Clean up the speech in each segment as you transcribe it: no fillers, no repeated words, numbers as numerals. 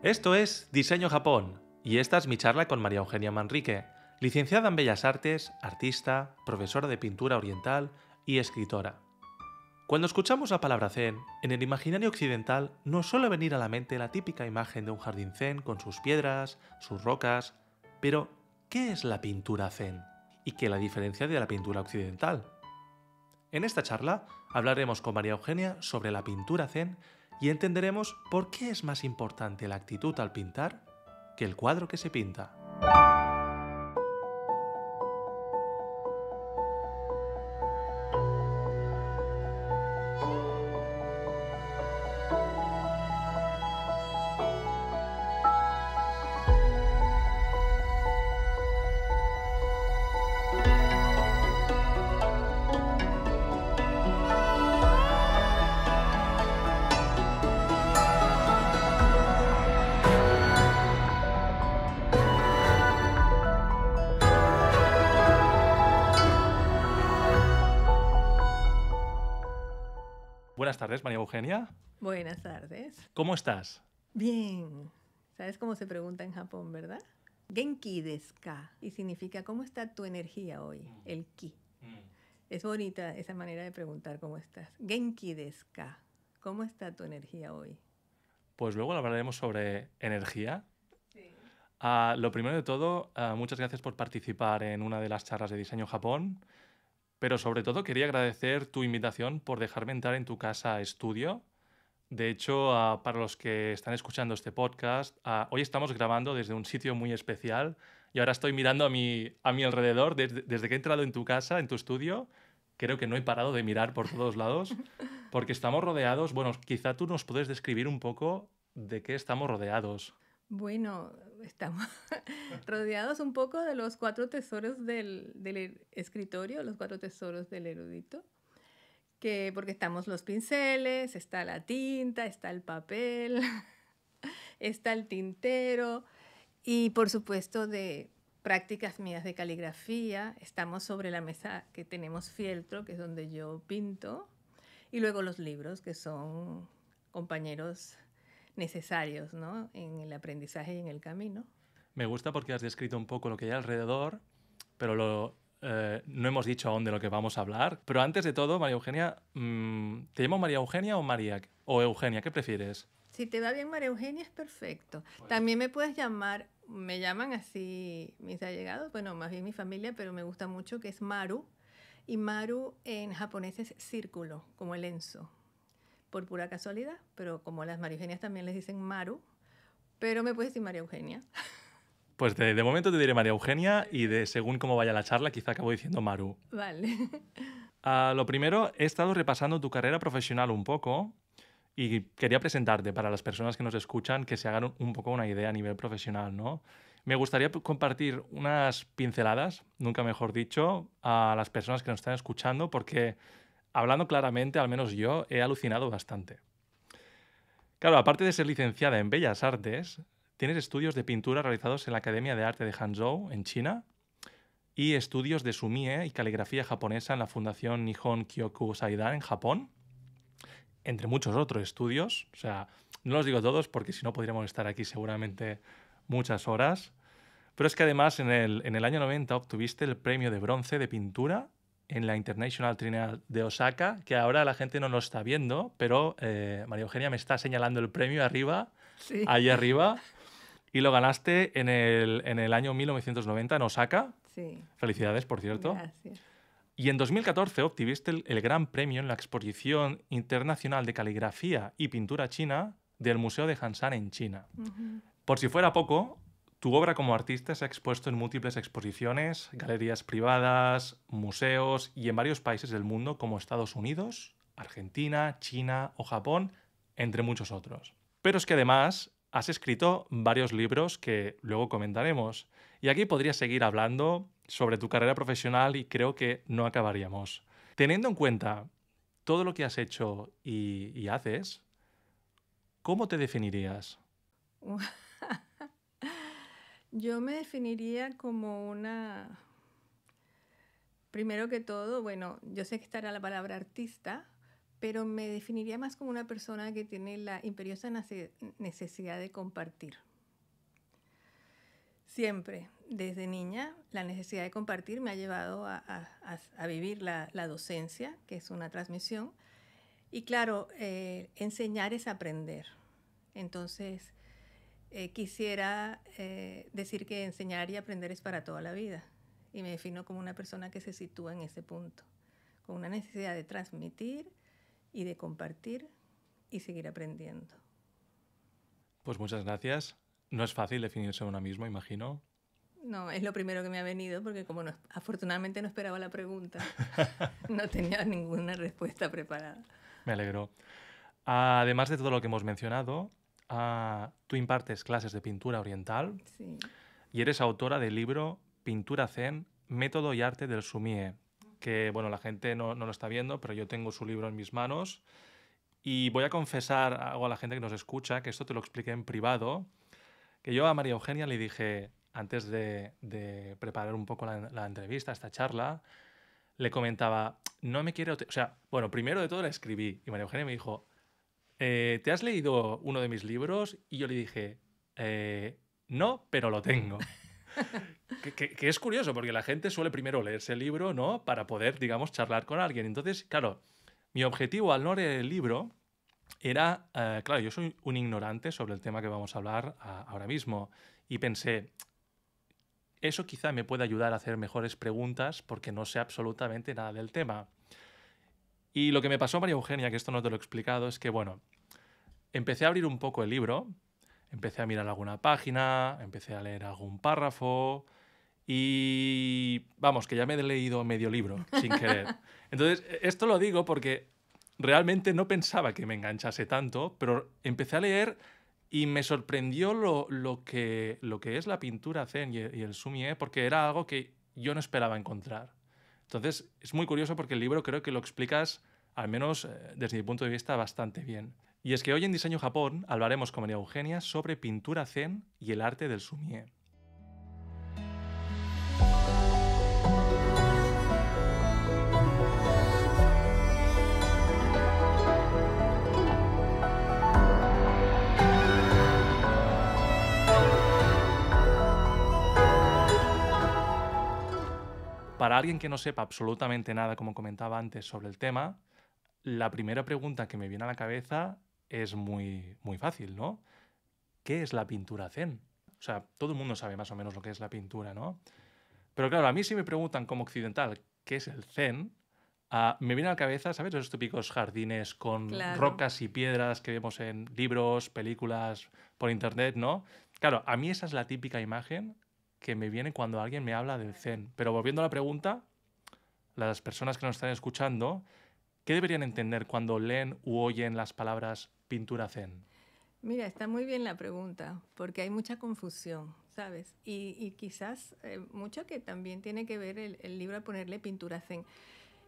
Esto es Diseño Japón, y esta es mi charla con María Eugenia Manrique, licenciada en Bellas Artes, artista, profesora de pintura oriental y escritora. Cuando escuchamos la palabra zen, en el imaginario occidental nos suele venir a la mente la típica imagen de un jardín zen con sus piedras, sus rocas, pero ¿qué es la pintura zen? ¿Y qué la diferencia de la pintura occidental? En esta charla hablaremos con María Eugenia sobre la pintura zen y entenderemos por qué es más importante la actitud al pintar que el cuadro que se pinta. Buenas tardes, María Eugenia. Buenas tardes. ¿Cómo estás? Bien. ¿Sabes cómo se pregunta en Japón, verdad? Genki desu ka. Y significa ¿cómo está tu energía hoy? El ki. Es bonita esa manera de preguntar cómo estás. Genki desu ka. ¿Cómo está tu energía hoy? Pues luego hablaremos sobre energía. Sí. Lo primero de todo, muchas gracias por participar en una de las charlas de Diseño Japón, pero sobre todo quería agradecer tu invitación por dejarme entrar en tu casa estudio. De hecho, para los que están escuchando este podcast, hoy estamos grabando desde un sitio muy especial y ahora estoy mirando a mi alrededor desde que he entrado en tu casa, en tu estudio. Creo que no he parado de mirar por todos lados porque estamos rodeados. Bueno, quizá tú nos puedes describir un poco de qué estamos rodeados. Bueno, estamos rodeados un poco de los 4 tesoros del escritorio, los 4 tesoros del erudito. Porque estamos los pinceles, está la tinta, está el papel, está el tintero y por supuesto de prácticas mías de caligrafía. Estamos sobre la mesa que tenemos fieltro, que es donde yo pinto, y luego los libros, que son compañeros necesarios, ¿no?, en el aprendizaje y en el camino. Me gusta porque has descrito un poco lo que hay alrededor, pero no hemos dicho aún de lo que vamos a hablar. Pero antes de todo, María Eugenia, ¿te llamo María Eugenia o María o Eugenia? ¿Qué prefieres? Si te va bien María Eugenia es perfecto. También me puedes llamar, me llaman así mis allegados, bueno, más bien mi familia, pero me gusta mucho, que es Maru. Y Maru en japonés es círculo, como el Enzo, por pura casualidad, pero como las María Eugenias también les dicen Maru, pero me puedes decir María Eugenia. Pues de momento te diré María Eugenia y según cómo vaya la charla, quizá acabo diciendo Maru. Vale. Lo primero, he estado repasando tu carrera profesional un poco y quería presentarte para las personas que nos escuchan que se hagan un poco una idea a nivel profesional, ¿no? Me gustaría compartir unas pinceladas, nunca mejor dicho, a las personas que nos están escuchando porque, hablando claramente, al menos yo, he alucinado bastante. Claro, aparte de ser licenciada en Bellas Artes, tienes estudios de pintura realizados en la Academia de Arte de Hangzhou, en China, y estudios de sumie y caligrafía japonesa en la Fundación Nihon Kyoku Saidan en Japón, entre muchos otros estudios. O sea, no los digo todos porque si no podríamos estar aquí seguramente muchas horas. Pero es que además en el año 90 obtuviste el premio de bronce de pintura en la International Triennale de Osaka, que ahora la gente no lo está viendo, pero María Eugenia me está señalando el premio arriba, Sí. ahí arriba, y lo ganaste en el año 1990 en Osaka. Sí. Felicidades, por cierto. Gracias. Y en 2014 obtuviste el gran premio en la Exposición Internacional de Caligrafía y Pintura China del Museo de Hansan en China. Uh-huh. Por si fuera poco, tu obra como artista se ha expuesto en múltiples exposiciones, galerías privadas, museos y en varios países del mundo como Estados Unidos, Argentina, China o Japón, entre muchos otros. Pero es que además has escrito varios libros que luego comentaremos. Y aquí podría seguir hablando sobre tu carrera profesional y creo que no acabaríamos. Teniendo en cuenta todo lo que has hecho y haces, ¿cómo te definirías? Yo me definiría como una... Primero que todo, bueno, yo sé que estará la palabra artista, pero me definiría más como una persona que tiene la imperiosa necesidad de compartir. Siempre, desde niña, la necesidad de compartir me ha llevado a vivir la docencia, que es una transmisión. Y claro, enseñar es aprender. Entonces, quisiera decir que enseñar y aprender es para toda la vida. Y me defino como una persona que se sitúa en ese punto, con una necesidad de transmitir y de compartir y seguir aprendiendo. Pues muchas gracias. No es fácil definirse a uno mismo, imagino. No, es lo primero que me ha venido porque como afortunadamente no esperaba la pregunta, no tenía ninguna respuesta preparada. Me alegro. Además de todo lo que hemos mencionado, tú impartes clases de pintura oriental Sí. y eres autora del libro Pintura Zen, Método y Arte del Sumie, que bueno, la gente no lo está viendo, pero yo tengo su libro en mis manos y voy a confesar algo a la gente que nos escucha, que esto te lo expliqué en privado, que yo a María Eugenia le dije, antes de preparar un poco la entrevista, esta charla, le comentaba, no me quiero... O sea, bueno, primero de todo le escribí y María Eugenia me dijo, ¿te has leído uno de mis libros? Y yo le dije, no, pero lo tengo. que es curioso, porque la gente suele primero leerse el libro, ¿no? Para poder, digamos, charlar con alguien. Entonces, claro, mi objetivo al no leer el libro era, claro, yo soy un ignorante sobre el tema que vamos a hablar ahora mismo. Y pensé, eso quizá me puede ayudar a hacer mejores preguntas porque no sé absolutamente nada del tema. Y lo que me pasó, María Eugenia, que esto no te lo he explicado, es que, bueno, empecé a abrir un poco el libro, empecé a mirar alguna página, empecé a leer algún párrafo y, vamos, que ya me he leído medio libro, sin querer. Entonces, esto lo digo porque realmente no pensaba que me enganchase tanto, pero empecé a leer y me sorprendió lo que es la pintura zen y el sumie, porque era algo que yo no esperaba encontrar. Entonces, es muy curioso porque el libro creo que lo explicas, al menos desde mi punto de vista, bastante bien. Y es que hoy en Diseño Japón hablaremos con María Eugenia sobre pintura zen y el arte del sumie. Para alguien que no sepa absolutamente nada, como comentaba antes, sobre el tema, la primera pregunta que me viene a la cabeza es muy fácil, ¿no? ¿Qué es la pintura zen? O sea, todo el mundo sabe más o menos lo que es la pintura, ¿no? Pero claro, a mí si me preguntan como occidental qué es el zen, me viene a la cabeza, ¿sabes? Esos típicos jardines con Claro. rocas y piedras que vemos en libros, películas, por internet, ¿no? Claro, a mí esa es la típica imagen que me viene cuando alguien me habla del zen. Pero volviendo a la pregunta, las personas que nos están escuchando, ¿qué deberían entender cuando leen u oyen las palabras pintura zen? Mira, está muy bien la pregunta, porque hay mucha confusión, ¿sabes? Y quizás mucho que también tiene que ver el libro a ponerle pintura zen.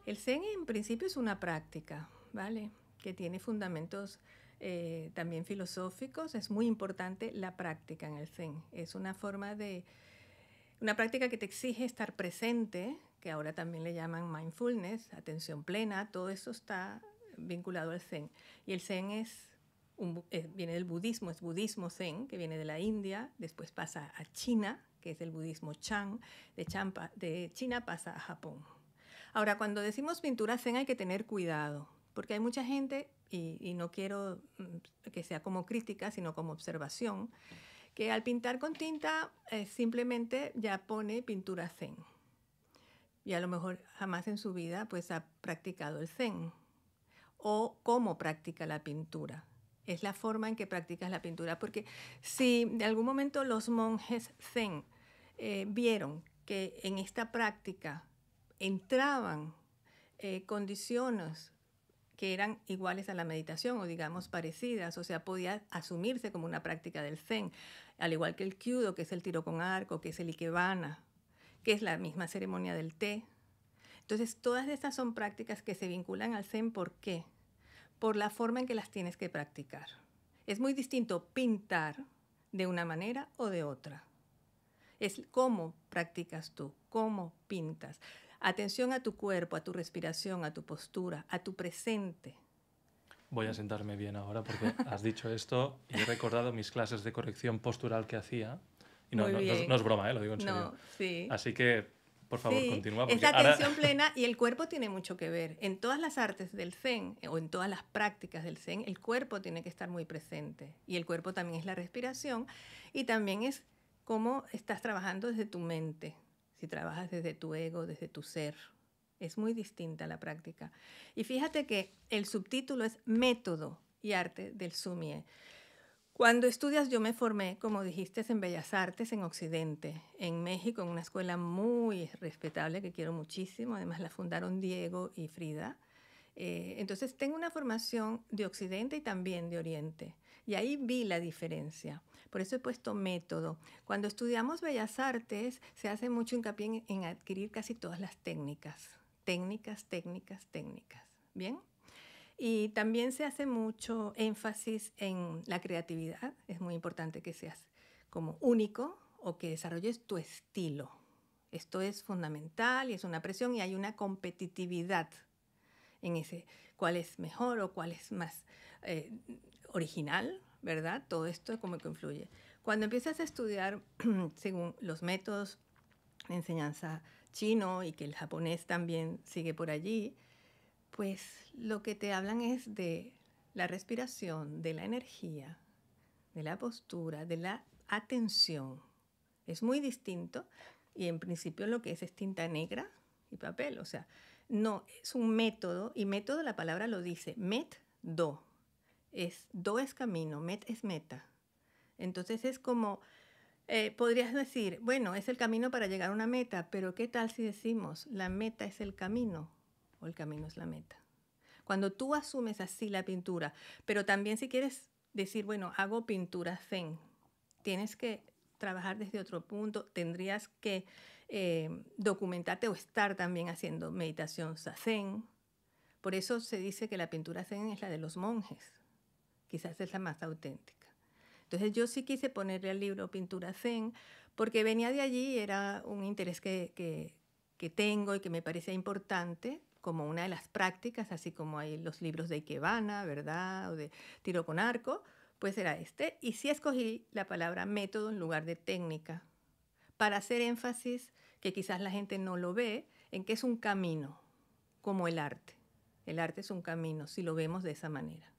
El zen en principio es una práctica, ¿vale? Que tiene fundamentos también filosóficos. Es muy importante la práctica en el zen. Es una forma de... Una práctica que te exige estar presente, que ahora también le llaman mindfulness, atención plena, todo eso está vinculado al zen. Y el zen viene del budismo, es budismo zen, que viene de la India, después pasa a China, que es el budismo Chan, de China pasa a Japón. Ahora, cuando decimos pintura zen hay que tener cuidado, porque hay mucha gente, y no quiero que sea como crítica, sino como observación, que al pintar con tinta simplemente ya pone pintura zen. Y a lo mejor jamás en su vida pues ha practicado el zen. O cómo practica la pintura. Es la forma en que practicas la pintura. Porque si de algún momento los monjes zen vieron que en esta práctica entraban condiciones que eran iguales a la meditación o digamos parecidas, o sea, podía asumirse como una práctica del zen, al igual que el kyudo, que es el tiro con arco, que es el ikebana, que es la misma ceremonia del té. Entonces, todas estas son prácticas que se vinculan al zen. ¿Por qué? Por la forma en que las tienes que practicar. Es muy distinto pintar de una manera o de otra. Es cómo practicas tú, cómo pintas. Atención a tu cuerpo, a tu respiración, a tu postura, a tu presente. Voy a sentarme bien ahora porque has dicho esto y he recordado mis clases de corrección postural que hacía. Y Muy no bien. es broma, lo digo en serio. No, sí. Así que, por favor, Sí, continúa es porque la ahora... atención plena y el cuerpo tiene mucho que ver. En todas las artes del Zen o en todas las prácticas del Zen, el cuerpo tiene que estar muy presente. Y el cuerpo también es la respiración y también es cómo estás trabajando desde tu mente, si trabajas desde tu ego, desde tu ser. Es muy distinta la práctica. Y fíjate que el subtítulo es Método y Arte del Sumie. Cuando estudias, yo me formé, como dijiste, en Bellas Artes en Occidente, en México, en una escuela muy respetable que quiero muchísimo. Además, la fundaron Diego y Frida. Entonces, tengo una formación de Occidente y también de Oriente. Y ahí vi la diferencia. Por eso he puesto método. Cuando estudiamos Bellas Artes, se hace mucho hincapié en adquirir casi todas las técnicas. Técnicas, técnicas, técnicas. ¿Bien? Y también se hace mucho énfasis en la creatividad. Es muy importante que seas como único o que desarrolles tu estilo. Esto es fundamental y es una presión y hay una competitividad en ese cuál es mejor o cuál es más eh, original, ¿verdad? Todo esto como que influye. Cuando empiezas a estudiar según los métodos de enseñanza chino y que el japonés también sigue por allí, pues lo que te hablan es de la respiración, de la energía, de la postura, de la atención. Es muy distinto y en principio lo que es tinta negra y papel. O sea, no, es un método y método la palabra lo dice, met, do. Do es camino, met es meta. Entonces es como, podrías decir, bueno, es el camino para llegar a una meta, pero ¿qué tal si decimos la meta es el camino o el camino es la meta? Cuando tú asumes así la pintura, pero también si quieres decir, bueno, hago pintura zen, tienes que trabajar desde otro punto, tendrías que documentarte o estar también haciendo meditación zazen. Por eso se dice que la pintura zen es la de los monjes, quizás es la más auténtica. Entonces yo sí quise ponerle al libro Pintura Zen porque venía de allí, era un interés que tengo y que me parecía importante como una de las prácticas, así como hay los libros de Ikebana, ¿verdad? O de tiro con arco, pues era este. Y sí escogí la palabra método en lugar de técnica para hacer énfasis, que quizás la gente no lo ve, en que es un camino, como el arte. El arte es un camino, si lo vemos de esa manera.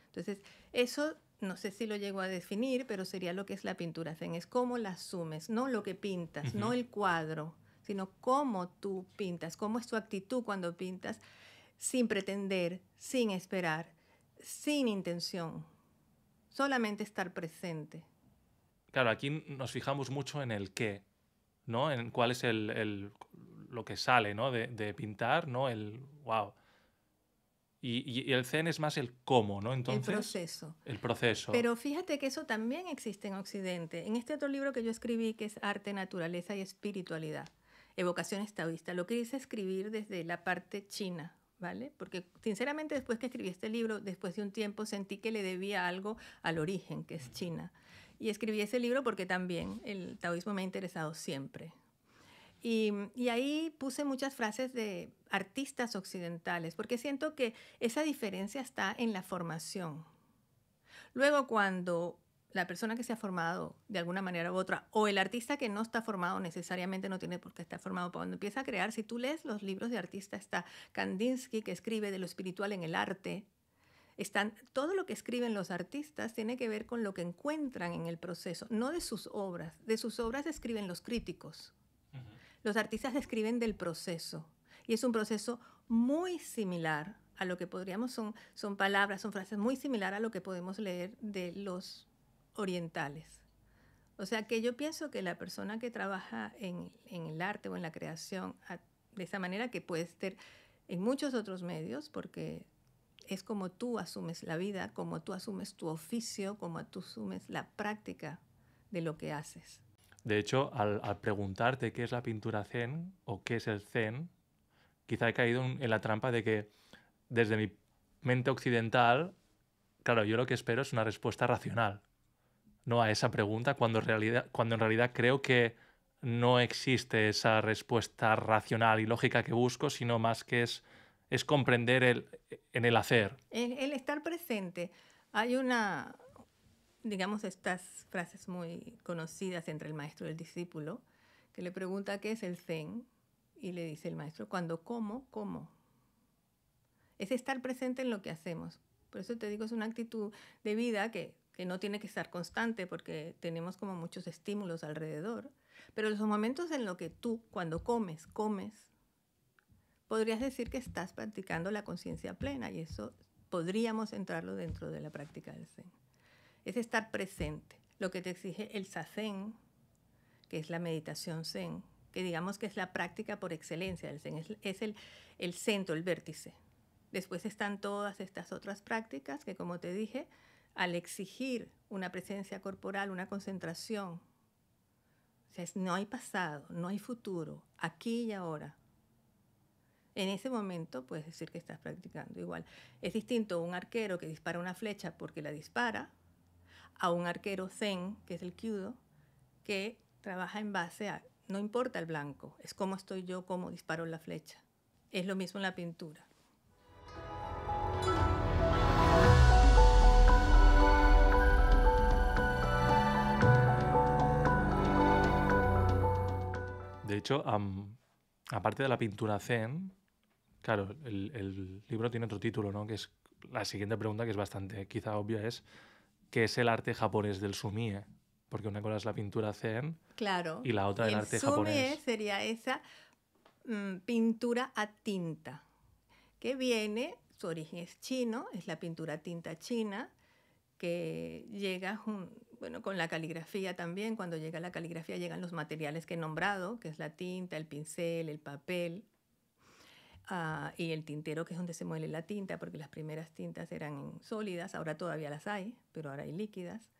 Entonces, eso no sé si lo llego a definir, pero sería lo que es la pintura zen. Es cómo la asumes, no lo que pintas, no el cuadro, sino cómo tú pintas, cómo es tu actitud cuando pintas, sin pretender, sin esperar, sin intención, solamente estar presente. Claro, aquí nos fijamos mucho en el qué, ¿no? En cuál es lo que sale, ¿no? De pintar, ¿no? Wow. Y el zen es más el cómo, ¿no? El Entonces, proceso. el proceso. Pero fíjate que eso también existe en Occidente. En este otro libro que yo escribí, que es Arte, Naturaleza y Espiritualidad, Evocaciones Taoístas, lo quise escribir desde la parte china, ¿vale? Porque sinceramente después que escribí este libro, después de un tiempo sentí que le debía algo al origen, que es China. Y escribí ese libro porque también el taoísmo me ha interesado siempre. Y ahí puse muchas frases de artistas occidentales, porque siento que esa diferencia está en la formación. Luego, cuando la persona que se ha formado de alguna manera u otra, o el artista que no está formado necesariamente no tiene por qué estar formado, cuando empieza a crear, si tú lees los libros de artista, está Kandinsky, que escribe de lo espiritual en el arte, todo lo que escriben los artistas tiene que ver con lo que encuentran en el proceso, no de sus obras. De sus obras escriben los críticos. Los artistas escriben del proceso y es un proceso muy similar a lo que son palabras, son frases muy similar a lo que podemos leer de los orientales. O sea que yo pienso que la persona que trabaja en el arte o en la creación de esa manera, que puede ser en muchos otros medios, porque es como tú asumes la vida, como tú asumes tu oficio, como tú asumes la práctica de lo que haces. De hecho, al preguntarte qué es la pintura zen o qué es el zen, quizá he caído en la trampa de que desde mi mente occidental, claro, yo lo que espero es una respuesta racional, no a esa pregunta, cuando en realidad creo que no existe esa respuesta racional y lógica que busco, sino más que es es comprender en el hacer. El estar presente. Hay digamos, estas frases muy conocidas entre el maestro y el discípulo, que le pregunta qué es el Zen, y le dice el maestro, cuando como. Es estar presente en lo que hacemos. Por eso te digo, es una actitud de vida que no tiene que estar constante porque tenemos como muchos estímulos alrededor. Pero en los momentos en los que tú, cuando comes, podrías decir que estás practicando la conciencia plena, y eso podríamos entrarlo dentro de la práctica del Zen. Es estar presente, lo que te exige el Zazen, que es la meditación Zen, que digamos que es la práctica por excelencia del Zen, es el centro, el vértice. Después están todas estas otras prácticas que, como te dije, al exigir una presencia corporal, una concentración, o sea, no hay pasado, no hay futuro, aquí y ahora. En ese momento puedes decir que estás practicando. Igual, es distinto un arquero que dispara una flecha porque la dispara a un arquero zen, que es el kyudo, que trabaja en base a, no importa el blanco, es cómo estoy yo, cómo disparo la flecha. Es lo mismo en la pintura. De hecho, aparte de la pintura zen, claro, el libro tiene otro título, ¿no? Que es la siguiente pregunta, que es bastante quizá obvia, es ¿qué es el arte japonés del sumie? Porque una cosa es la pintura zen, claro, y la otra el arte sumie japonés. sería esa pintura a tinta, que viene, su origen es chino, es la pintura a tinta china, que llega con la caligrafía también. Cuando llega la caligrafía llegan los materiales que he nombrado, que es la tinta, el pincel, el papel, y el tintero, que es donde se muele la tinta, porque las primeras tintas eran sólidas, ahora todavía las hay, pero ahora hay líquidas.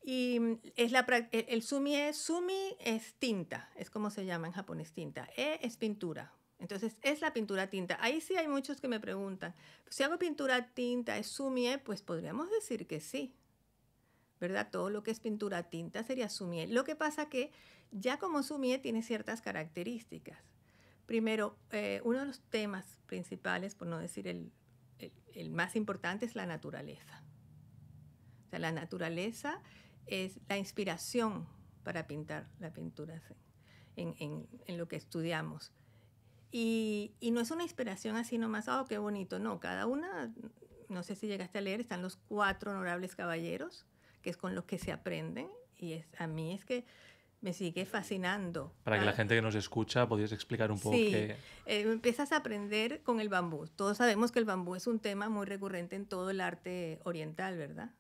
Y el sumi es tinta, es como se llama en japonés, tinta. Es pintura. Entonces, es la pintura tinta. Ahí sí hay muchos que me preguntan, si hago pintura tinta, ¿es sumie? Pues podríamos decir que sí, ¿verdad? Todo lo que es pintura tinta sería sumie. Lo que pasa que ya como sumie tiene ciertas características. Primero, uno de los temas principales, por no decir el más importante, es la naturaleza. O sea, la naturaleza es la inspiración para pintar la pintura en lo que estudiamos. Y no es una inspiración así nomás, oh, qué bonito, no. Cada una, no sé si llegaste a leer, están los 4 honorables caballeros, que es con los que se aprenden, y a mí es que me sigue fascinando. Para que la gente que nos escucha, ¿podrías explicar un poco qué? Empiezas a aprender con el bambú. Todos sabemos que el bambú es un tema muy recurrente en todo el arte oriental, ¿verdad?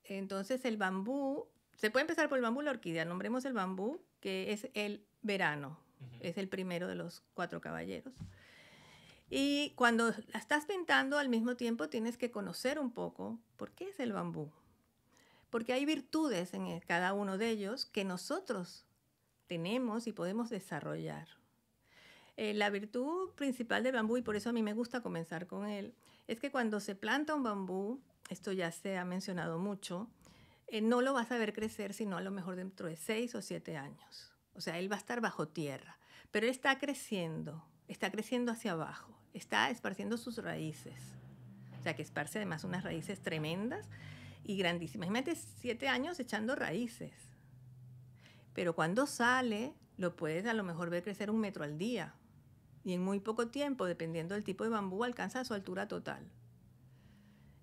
Entonces el bambú, se puede empezar por el bambú, la orquídea. Nombremos el bambú, que es el verano. Es el primero de los 4 caballeros. Y cuando la estás pintando, al mismo tiempo tienes que conocer un poco por qué es el bambú. Porque hay virtudes en cada uno de ellos que nosotros tenemos y podemos desarrollar. La virtud principal del bambú, y por eso a mí me gusta comenzar con él, es que cuando se planta un bambú, esto ya se ha mencionado mucho, no lo vas a ver crecer sino a lo mejor dentro de 6 o 7 años. O sea, él va a estar bajo tierra, pero él está creciendo hacia abajo, está esparciendo sus raíces. O sea, que esparce además unas raíces tremendas y grandísimas. Imagínate 7 años echando raíces. Pero cuando sale, lo puedes a lo mejor ver crecer 1 metro al día. Y en muy poco tiempo, dependiendo del tipo de bambú, alcanza su altura total.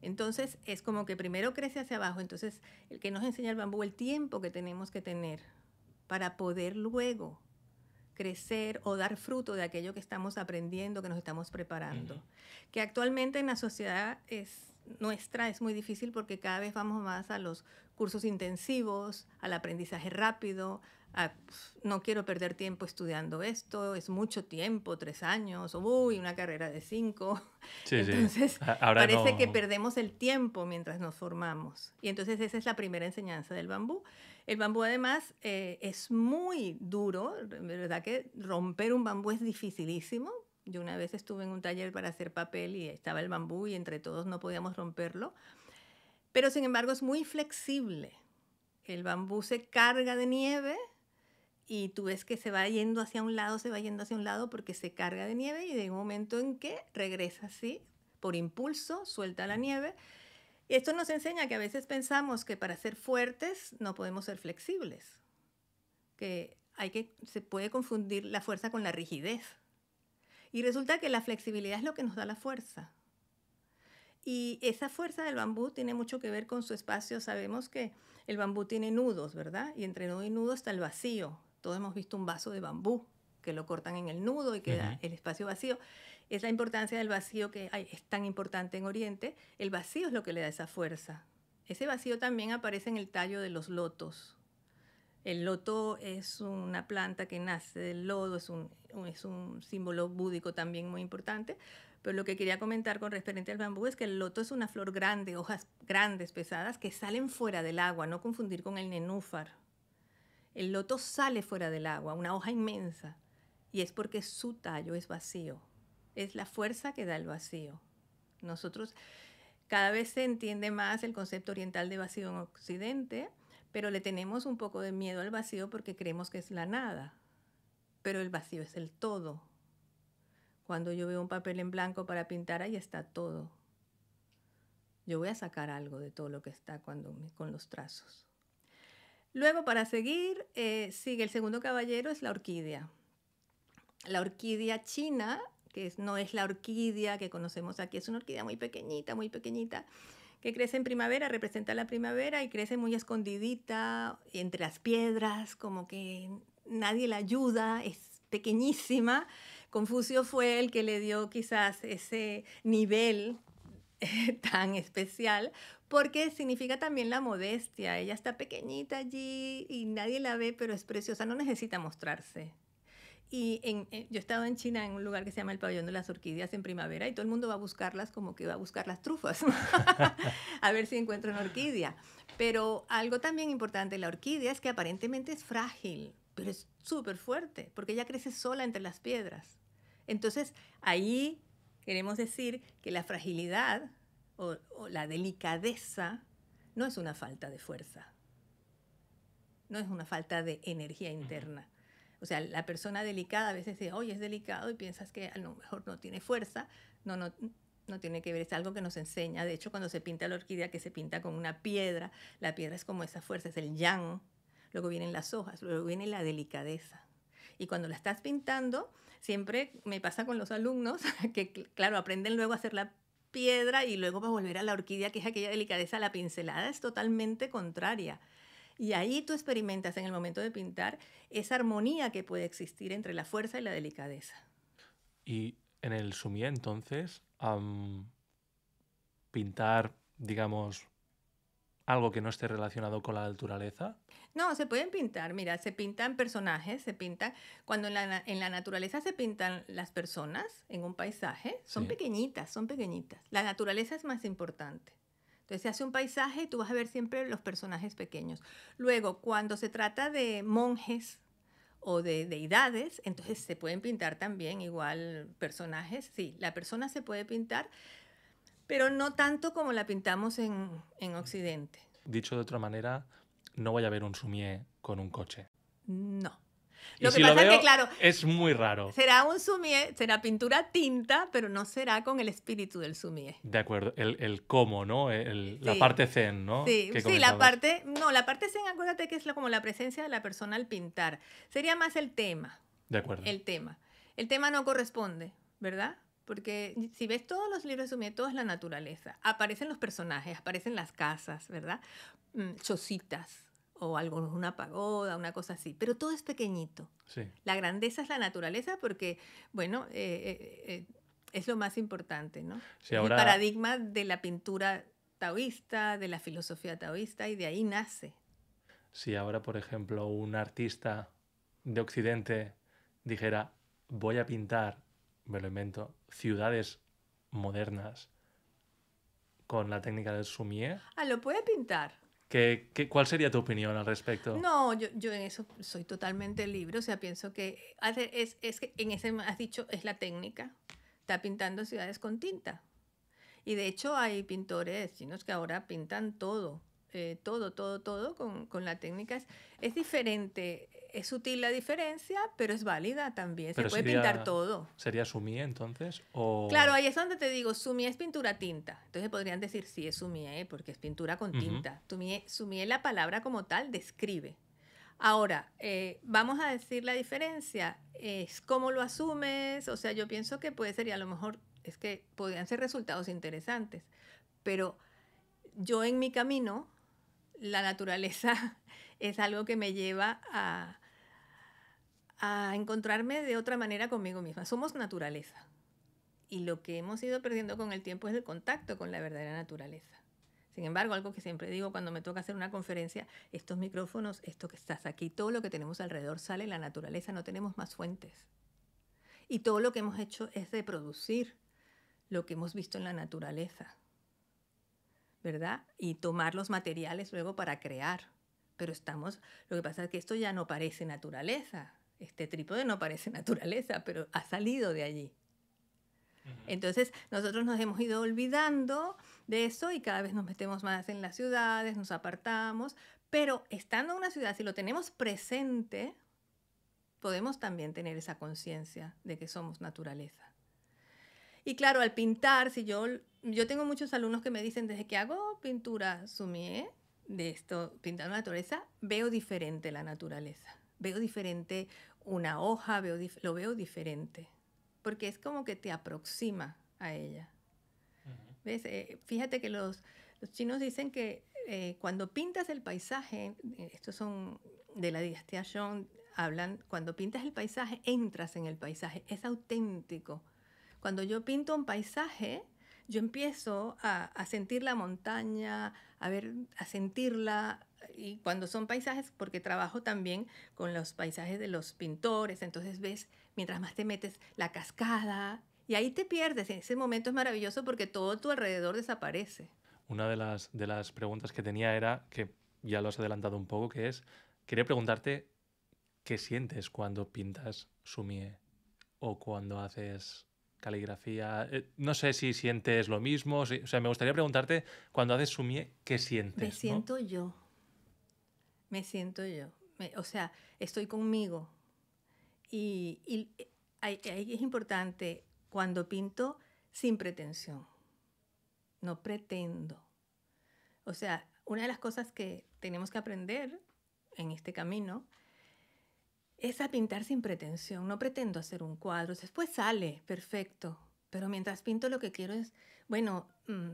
Entonces, es como que primero crece hacia abajo. Entonces, el que nos enseña el bambú, el tiempo que tenemos que tener para poder luego crecer o dar fruto de aquello que estamos aprendiendo, que nos estamos preparando. Que actualmente en la sociedad nuestra es muy difícil porque cada vez vamos más a los cursos intensivos, al aprendizaje rápido, no quiero perder tiempo estudiando esto, es mucho tiempo, 3 años, o una carrera de 5. Sí, entonces, sí. Ahora parece que perdemos el tiempo mientras nos formamos. Y entonces esa es la primera enseñanza del bambú. El bambú además es muy duro, ¿verdad? Que romper un bambú es dificilísimo. Yo una vez estuve en un taller para hacer papel y estaba el bambú y entre todos no podíamos romperlo. Pero sin embargo es muy flexible. El bambú se carga de nieve y tú ves que se va yendo hacia un lado, se va yendo hacia un lado porque se carga de nieve y de un momento en que regresa así, por impulso, suelta la nieve. Y esto nos enseña que a veces pensamos que para ser fuertes no podemos ser flexibles, que se puede confundir la fuerza con la rigidez. Y resulta que la flexibilidad es lo que nos da la fuerza. Y esa fuerza del bambú tiene mucho que ver con su espacio. Sabemos que el bambú tiene nudos, ¿verdad? Y entre nudo y nudo está el vacío. Todos hemos visto un vaso de bambú que lo cortan en el nudo y queda el espacio vacío. Es la importancia del vacío que es tan importante en Oriente. El vacío es lo que le da esa fuerza. Ese vacío también aparece en el tallo de los lotos. El loto es una planta que nace del lodo, es un símbolo búdico también muy importante. Pero lo que quería comentar con referente al bambú es que el loto es una flor grande, hojas grandes, pesadas, que salen fuera del agua, no confundir con el nenúfar. El loto sale fuera del agua, una hoja inmensa, y es porque su tallo es vacío. Es la fuerza que da el vacío. Nosotros, cada vez se entiende más el concepto oriental de vacío en Occidente, pero le tenemos un poco de miedo al vacío porque creemos que es la nada. Pero el vacío es el todo. Cuando yo veo un papel en blanco para pintar, ahí está todo. Yo voy a sacar algo de todo lo que está con los trazos. Luego, para seguir, sigue el segundo caballero, es la orquídea. La orquídea china, que no es la orquídea que conocemos aquí, es una orquídea muy pequeñita, que crece en primavera, representa la primavera y crece muy escondidita entre las piedras, como que nadie la ayuda, es pequeñísima. Confucio fue el que le dio quizás ese nivel tan especial, porque significa también la modestia. Ella está pequeñita allí y nadie la ve, pero es preciosa, no necesita mostrarse. Y yo he estado en China en un lugar que se llama el Pabellón de las Orquídeas en primavera y todo el mundo va a buscarlas como que va a buscar las trufas, a ver si encuentra una orquídea. Pero algo también importante de la orquídea es que aparentemente es frágil, pero es súper fuerte, porque ella crece sola entre las piedras. Entonces, ahí queremos decir que la fragilidad o la delicadeza no es una falta de fuerza, no es una falta de energía interna. O sea, la persona delicada a veces dice, oye, es delicado, y piensas que a lo mejor no tiene fuerza. No tiene que ver, es algo que nos enseña. De hecho, cuando se pinta la orquídea, que se pinta con una piedra, la piedra es como esa fuerza, es el yang. Luego vienen las hojas, luego viene la delicadeza. Y cuando la estás pintando, siempre me pasa con los alumnos que, claro, aprenden luego a hacer la piedra y luego va a volver a la orquídea, que es aquella delicadeza. La pincelada es totalmente contraria. Y ahí tú experimentas en el momento de pintar esa armonía que puede existir entre la fuerza y la delicadeza. Y en el sumie, entonces, pintar, digamos, algo que no esté relacionado con la naturaleza. No, se pueden pintar. Mira, se pintan personajes, cuando en la naturaleza se pintan las personas en un paisaje, son pequeñitas, son pequeñitas. La naturaleza es más importante. Entonces se hace un paisaje y tú vas a ver siempre los personajes pequeños. Luego, cuando se trata de monjes o de deidades, entonces se pueden pintar también igual personajes. Sí, la persona se puede pintar, pero no tanto como la pintamos en Occidente. Dicho de otra manera, no voy a ver un sumie con un coche. No. Lo que pasa es que, claro, es muy raro. Será un sumie, será pintura tinta, pero no será con el espíritu del sumie. De acuerdo, el cómo, ¿no? La parte zen, ¿no? Sí, la parte zen, acuérdate que es como la presencia de la persona al pintar. Sería más el tema. De acuerdo. El tema no corresponde, ¿verdad? Porque si ves todos los libros de sumie, todo es la naturaleza. Aparecen los personajes, aparecen las casas, ¿verdad? Chocitas. O algo, una pagoda, una cosa así, pero todo es pequeñito. Sí. La grandeza es la naturaleza porque, bueno, es lo más importante, ¿no? Sí, ahora... El paradigma de la pintura taoísta, de la filosofía taoísta, y de ahí nace. Si ahora, por ejemplo, un artista de Occidente dijera, voy a pintar, me lo invento, ciudades modernas con la técnica del sumie. Lo puede pintar. ¿Cuál sería tu opinión al respecto? No, yo en eso soy totalmente libre. O sea, pienso que es que en ese has dicho, es la técnica. Está pintando ciudades con tinta. Y de hecho hay pintores chinos que ahora pintan todo. todo con la técnica. Es diferente, es sutil la diferencia, pero es válida también. Se Pero puede pintar todo. ¿sería sumie entonces? Claro, ahí es donde te digo, sumie es pintura tinta. Entonces podrían decir, sí, es sumie, porque es pintura con Ujú. tinta. Sumie, la palabra como tal, describe. Ahora, vamos a decir la diferencia. Es cómo lo asumes. O sea, yo pienso que puede ser, y a lo mejor es que podrían ser resultados interesantes. Pero yo en mi camino, la naturaleza es algo que me lleva a encontrarme de otra manera conmigo misma. Somos naturaleza. Y lo que hemos ido perdiendo con el tiempo es el contacto con la verdadera naturaleza. Sin embargo, algo que siempre digo cuando me toca hacer una conferencia, estos micrófonos, esto que estás aquí, todo lo que tenemos alrededor sale en la naturaleza, no tenemos más fuentes. Y todo lo que hemos hecho es reproducir lo que hemos visto en la naturaleza, ¿verdad? Y tomar los materiales luego para crear. Pero lo que pasa es que esto ya no parece naturaleza. Este trípode no parece naturaleza, pero ha salido de allí. Entonces nosotros nos hemos ido olvidando de eso y cada vez nos metemos más en las ciudades, nos apartamos, pero estando en una ciudad, si lo tenemos presente, podemos también tener esa conciencia de que somos naturaleza. Y claro, al pintar, si yo tengo muchos alumnos que me dicen, desde que hago pintura sumie, de esto, pintando la naturaleza, veo diferente la naturaleza, veo diferente una hoja, lo veo diferente, porque es como que te aproxima a ella. ¿Ves? Fíjate que los chinos dicen que cuando pintas el paisaje, estos son de la dinastía Shang, hablan, cuando pintas el paisaje, entras en el paisaje, es auténtico. Cuando yo pinto un paisaje, yo empiezo a sentir la montaña, a sentirla, y cuando son paisajes, porque trabajo también con los paisajes de los pintores, entonces ves, mientras más te metes, la cascada, y ahí te pierdes. En ese momento es maravilloso porque todo tu alrededor desaparece. Una de las preguntas que tenía era, que ya lo has adelantado un poco, que es, quería preguntarte qué sientes cuando pintas sumie o cuando haces caligrafía. No sé si sientes lo mismo, o sea, me gustaría preguntarte, cuando haces sumie, ¿qué Me sientes, no? siento yo, o sea, estoy conmigo. Y ahí es importante cuando pinto sin pretensión. No pretendo. O sea, una de las cosas que tenemos que aprender en este camino es a pintar sin pretensión. No pretendo hacer un cuadro. Después sale, perfecto. Pero mientras pinto lo que quiero es, bueno,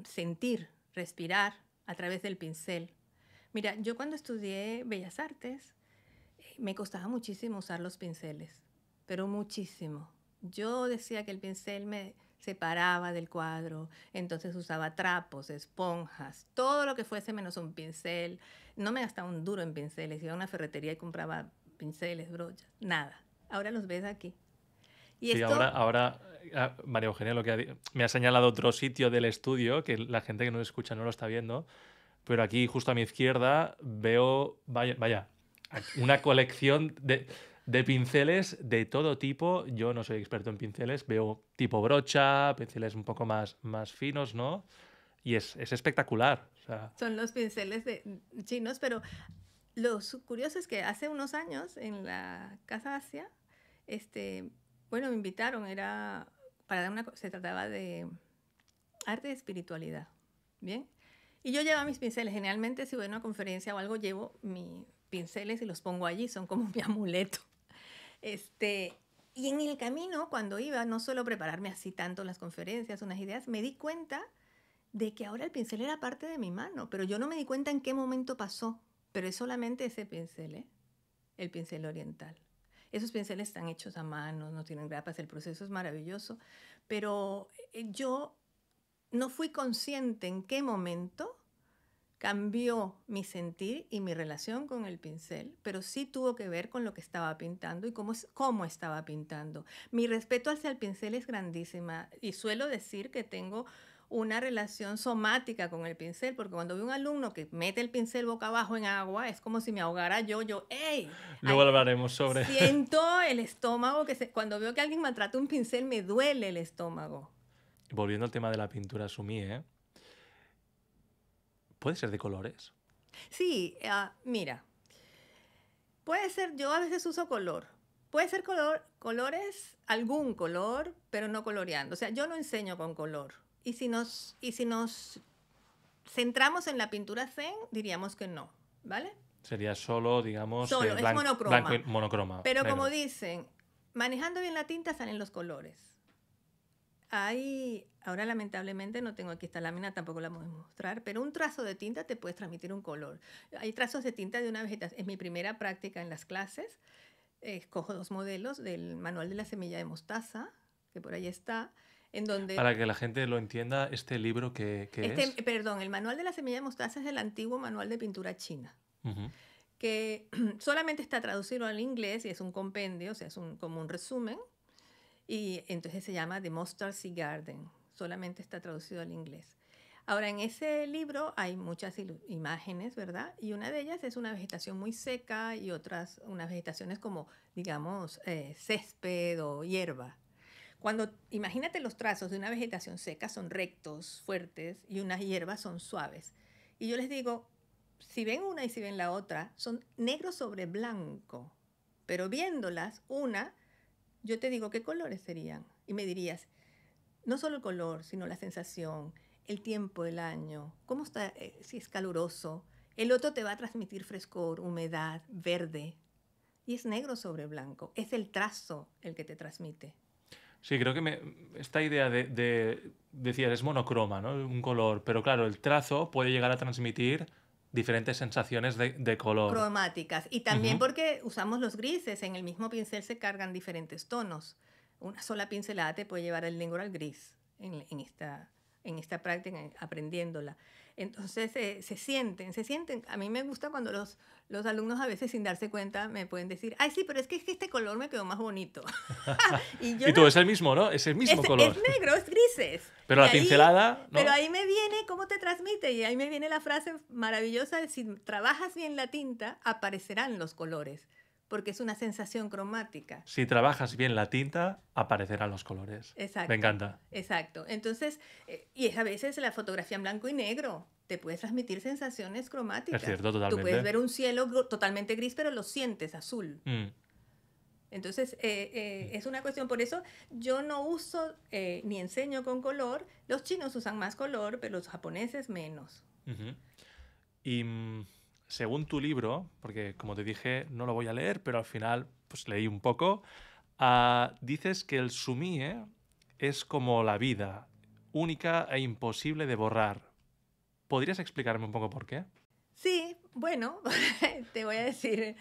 sentir, respirar a través del pincel. Mira, yo cuando estudié Bellas Artes, me costaba muchísimo usar los pinceles, pero muchísimo. Yo decía que el pincel me separaba del cuadro, entonces usaba trapos, esponjas, todo lo que fuese menos un pincel. No me gastaba un duro en pinceles, iba a una ferretería y compraba pinceles, brochas, nada. Ahora los ves aquí. Y Sí, esto, María Eugenia me ha señalado otro sitio del estudio que la gente que nos escucha no lo está viendo, pero aquí justo a mi izquierda veo, vaya, una colección de pinceles de todo tipo. Yo no soy experto en pinceles, veo tipo brocha, pinceles un poco más finos, ¿no? Y es espectacular. O sea, son los pinceles chinos, pero lo curioso es que hace unos años en la Casa Asia, bueno, me invitaron, para dar se trataba de arte y espiritualidad, ¿bien? Y yo llevaba mis pinceles, generalmente si voy a una conferencia o algo, llevo mis pinceles y los pongo allí, son como mi amuleto. Y en el camino, cuando iba, no suelo prepararme así tanto las conferencias, unas ideas, me di cuenta de que ahora el pincel era parte de mi mano, pero yo no me di cuenta en qué momento pasó, pero es solamente ese pincel, el pincel oriental. Esos pinceles están hechos a mano, no tienen grapas, el proceso es maravilloso, pero yo no fui consciente en qué momento cambió mi sentir y mi relación con el pincel, pero sí tuvo que ver con lo que estaba pintando y cómo estaba pintando. Mi respeto hacia el pincel es grandísima y suelo decir que tengo una relación somática con el pincel, porque cuando veo un alumno que mete el pincel boca abajo en agua, es como si me ahogara ¡ey! luego hablaremos sobre... Siento el estómago, cuando veo que alguien maltrata un pincel, me duele el estómago. Volviendo al tema de la pintura sumie, ¿puede ser de colores? Sí, mira, puede ser, yo a veces uso color. Puede ser colores, algún color, pero no coloreando. O sea, yo no enseño con color. Y si nos centramos en la pintura zen, diríamos que no, ¿vale? Sería solo, digamos, Solo, es blanco y monocroma. monocroma, Pero como negro. dicen, manejando bien la tinta salen los colores. Ahora lamentablemente no tengo aquí esta lámina, tampoco la voy a mostrar, pero un trazo de tinta te puede transmitir un color. Hay trazos de tinta de una vegetación. Es mi primera práctica en las clases. Escojo 2 modelos del manual de la semilla de mostaza, que por ahí está, en donde Para que la gente lo entienda, ¿este libro qué es? perdón, el manual de la semilla de mostaza es el antiguo manual de pintura china, Ujú. que solamente está traducido al inglés y es un compendio, o sea, es como un resumen, y entonces se llama The Mustard Seed Garden, solamente está traducido al inglés. Ahora, en ese libro hay muchas imágenes, ¿verdad? Y una de ellas es una vegetación muy seca y otras, unas vegetaciones como, digamos, césped o hierba. Imagínate los trazos de una vegetación seca, son rectos, fuertes, y unas hierbas son suaves. Y yo les digo, si ven una y si ven la otra, son negro sobre blanco. Pero viéndolas, yo te digo, ¿qué colores serían? Y me dirías, no solo el color, sino la sensación, el tiempo del año, cómo está, si es caluroso. El otro te va a transmitir frescor, humedad, verde. Y es negro sobre blanco. Es el trazo el que te transmite. Sí, creo que esta idea decías, es monocroma, ¿no? Un color, pero claro, el trazo puede llegar a transmitir diferentes sensaciones de color. Cromáticas. Y también Ujú. porque usamos los grises. En el mismo pincel se cargan diferentes tonos. Una sola pincelada te puede llevar del negro al gris en esta práctica, aprendiéndola. Entonces se sienten. A mí me gusta cuando los alumnos a veces sin darse cuenta me pueden decir, ay, sí, pero es que este color me quedó más bonito. Y yo Y no, tú, es el mismo, ¿no? Es el mismo es color. negro, es grises. Pero la pincelada, Pero ¿no? ahí me viene cómo te transmite y ahí me viene la frase maravillosa de si trabajas bien la tinta, aparecerán los colores, porque es una sensación cromática. Si trabajas bien la tinta, aparecerán los colores. Me Exacto, encanta. exacto. Entonces, y es a veces la fotografía en blanco y negro te puede transmitir sensaciones Es cromáticas. cierto, Tú puedes totalmente. ver un cielo totalmente gris, pero lo sientes azul. Mm. Entonces, es una cuestión, por eso yo no uso ni enseño con color. Los chinos usan más color, pero los japoneses menos. Ujú. Y según tu libro, porque como te dije, no lo voy a leer, pero al final pues leí un poco, dices que el sumie es como la vida, única e imposible de borrar. ¿Podrías explicarme un poco por qué? Sí, bueno, te voy a decir,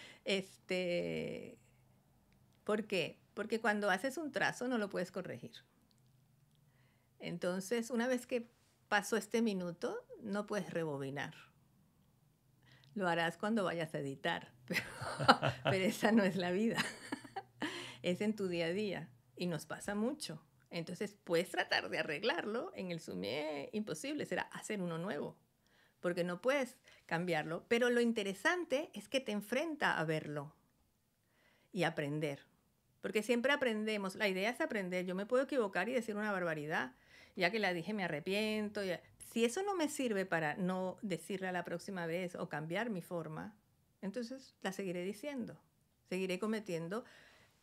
¿por qué? Porque cuando haces un trazo no lo puedes corregir. Entonces, una vez que pasó este minuto, no puedes rebobinar. Lo harás cuando vayas a editar, pero esa no es la vida. Es en tu día a día y nos pasa mucho. Entonces, puedes tratar de arreglarlo. En el sumé, imposible, será hacer uno nuevo, porque no puedes cambiarlo. Pero lo interesante es que te enfrenta a verlo y aprender. Porque siempre aprendemos, la idea es aprender. Yo me puedo equivocar y decir una barbaridad. Ya que la dije, me arrepiento. Si eso no me sirve para no decirla la próxima vez o cambiar mi forma, entonces la seguiré diciendo. Seguiré cometiendo,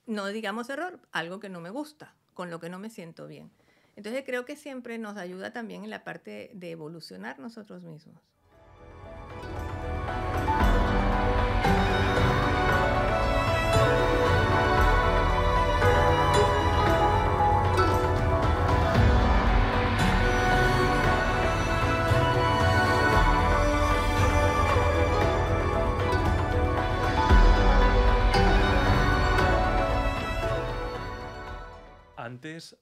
no digamos error, algo que no me gusta, con lo que no me siento bien. Entonces creo que siempre nos ayuda también en la parte de evolucionar nosotros mismos. Antes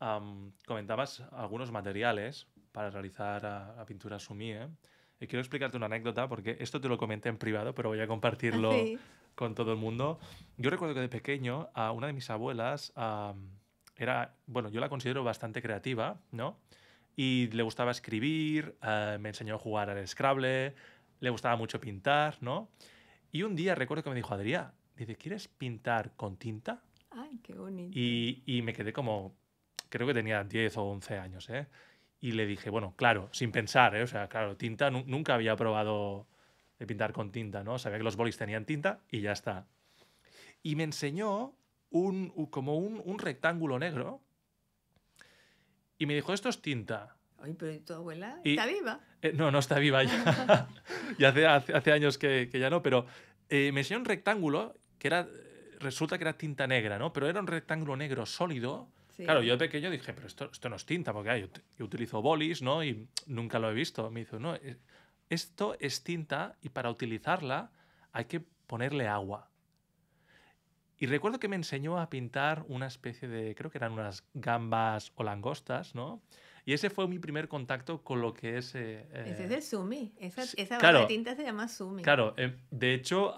comentabas algunos materiales para realizar la pintura sumie. Y quiero explicarte una anécdota porque esto te lo comenté en privado, pero voy a compartirlo Así. con todo el mundo. Yo recuerdo que de pequeño a una de mis abuelas era, bueno, yo la considero bastante creativa, ¿no? Y le gustaba escribir, me enseñó a jugar al Scrabble, le gustaba mucho pintar, ¿no? Y un día recuerdo que me dijo, Adrián, dice, ¿quieres pintar con tinta? Ay, qué bonito. Y me quedé como, creo que tenía 10 o 11 años, ¿eh? Y le dije, bueno, claro, sin pensar, ¿eh? O sea, claro, tinta nunca había probado de pintar con tinta, ¿no? Sabía que los bolis tenían tinta y ya está. Y me enseñó como un rectángulo negro y me dijo, esto es tinta. Ay, pero tu abuela Y, está viva. no, no está viva ya. Ya hace años que ya no, pero me enseñó un rectángulo que resulta que era tinta negra, ¿no? Pero era un rectángulo negro sólido. Sí. Claro, yo de pequeño dije, pero esto no es tinta, porque yo utilizo bolis, ¿no? Y nunca lo he visto. Me dijo, no, esto es tinta y para utilizarla hay que ponerle agua. Y recuerdo que me enseñó a pintar una especie de, creo que eran unas gambas o langostas, ¿no? Y ese fue mi primer contacto con lo que es... Ese es el sumi. Esa barra claro, de tinta se llama sumi. Claro, de hecho,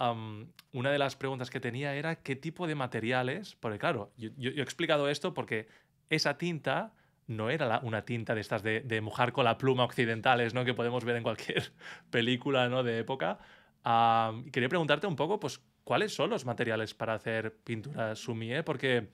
una de las preguntas que tenía era qué tipo de materiales, porque claro, yo he explicado esto porque esa tinta no era una tinta de estas de mojar con la pluma occidentales, ¿no? Que podemos ver en cualquier película, ¿no? De época. Quería preguntarte un poco, pues, ¿cuáles son los materiales para hacer pintura sumie? Porque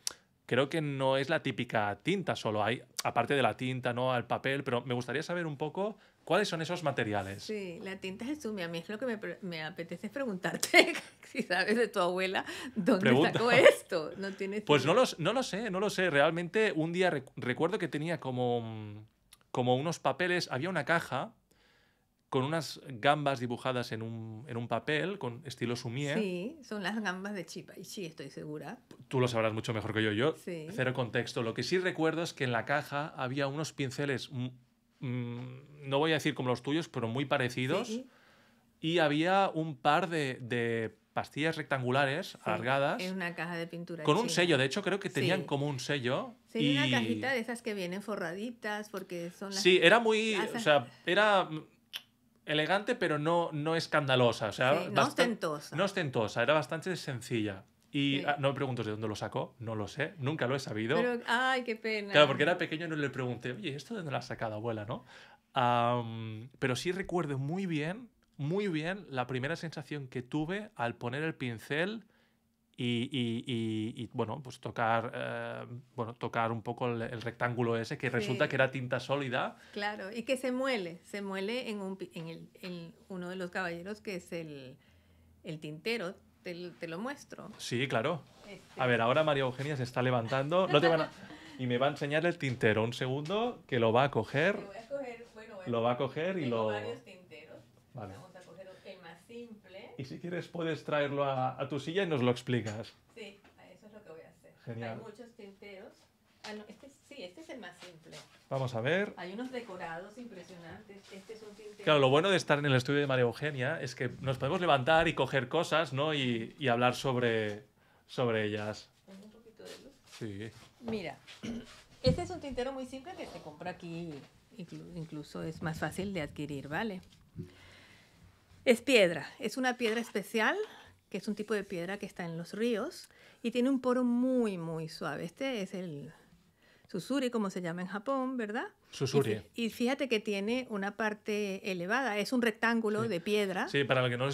creo que no es la típica tinta, solo hay, aparte de la tinta, ¿no? Al papel, pero me gustaría saber un poco cuáles son esos materiales. Sí, la tinta es el sumi. A mí es lo que me apetece preguntarte, si sabes de tu abuela, ¿dónde sacó esto? No tienes Pues no lo sé. Realmente un día recuerdo que tenía como unos papeles, había una caja con unas gambas dibujadas en un papel, con estilo sumie. Sí, son las gambas de chipa. Y sí, estoy segura. Tú lo sabrás mucho mejor que yo. Yo, sí. Cero contexto. Lo que sí recuerdo es que en la caja había unos pinceles, no voy a decir como los tuyos, pero muy parecidos. Sí. Y había un par de pastillas rectangulares alargadas. En una caja de pintura con china. Un sello. De hecho, creo que tenían como un sello. Sí, una cajita de esas que vienen forraditas porque son las... Sí, era muy... O sea, era elegante, pero no escandalosa. O sea, no ostentosa. No ostentosa, era bastante sencilla. Y no me preguntes de dónde lo sacó, no lo sé, nunca lo he sabido. Pero, ay, qué pena. Claro, porque era pequeño y no le pregunté, oye, ¿esto de dónde lo has sacado, abuela, no? Pero sí recuerdo muy bien la primera sensación que tuve al poner el pincel y bueno, pues tocar un poco el rectángulo ese, que resulta que era tinta sólida. Claro, y que se muele en uno de los caballeros, que es el tintero. Te lo muestro. Sí, claro. A ver, ahora María Eugenia se está levantando. No te van a... Y me va a enseñar el tintero. Un segundo, que lo va a coger. Lo va a coger y tengo varios tinteros. Vale. Vamos a coger el más simple. Y si quieres puedes traerlo a tu silla y nos lo explicas. Sí, eso es lo que voy a hacer. Genial. Hay muchos tinteros. No, este es el más simple. Vamos a ver. Hay unos decorados impresionantes. Este es un tintero. Claro, lo bueno de estar en el estudio de María Eugenia es que nos podemos levantar y coger cosas, ¿no? Y hablar sobre ellas. ¿Tengo un poquito de luz? Sí. Mira, este es un tintero muy simple que se compra aquí. Incluso es más fácil de adquirir, ¿vale? Es piedra. Es una piedra especial, que es un tipo de piedra que está en los ríos y tiene un poro muy, muy suave. Este es el susuri, como se llama en Japón, ¿verdad? Susuri. Y fíjate que tiene una parte elevada. Es un rectángulo de piedra. Sí, para los que no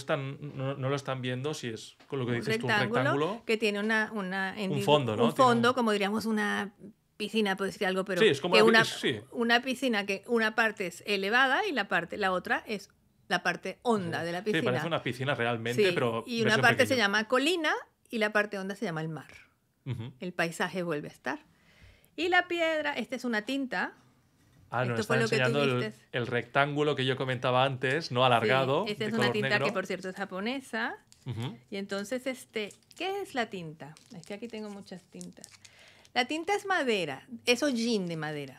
lo están viendo, si es con lo que dices tú, un rectángulo. Que tiene un fondo, ¿no? Un fondo, como diríamos una piscina, puedo decir algo, pero sí, es como una piscina que una parte es elevada y la otra es la parte honda de la piscina. Sí, parece una piscina realmente, pero y una parte se llama colina y la parte honda se llama el mar. El paisaje vuelve a estar. Y la piedra, esta es una tinta. No, está enseñando el rectángulo que yo comentaba antes, no alargado. Sí, esta es una tinta que, por cierto, es japonesa. Y entonces, ¿qué es la tinta? Es que aquí tengo muchas tintas. La tinta es madera, es hollín de madera.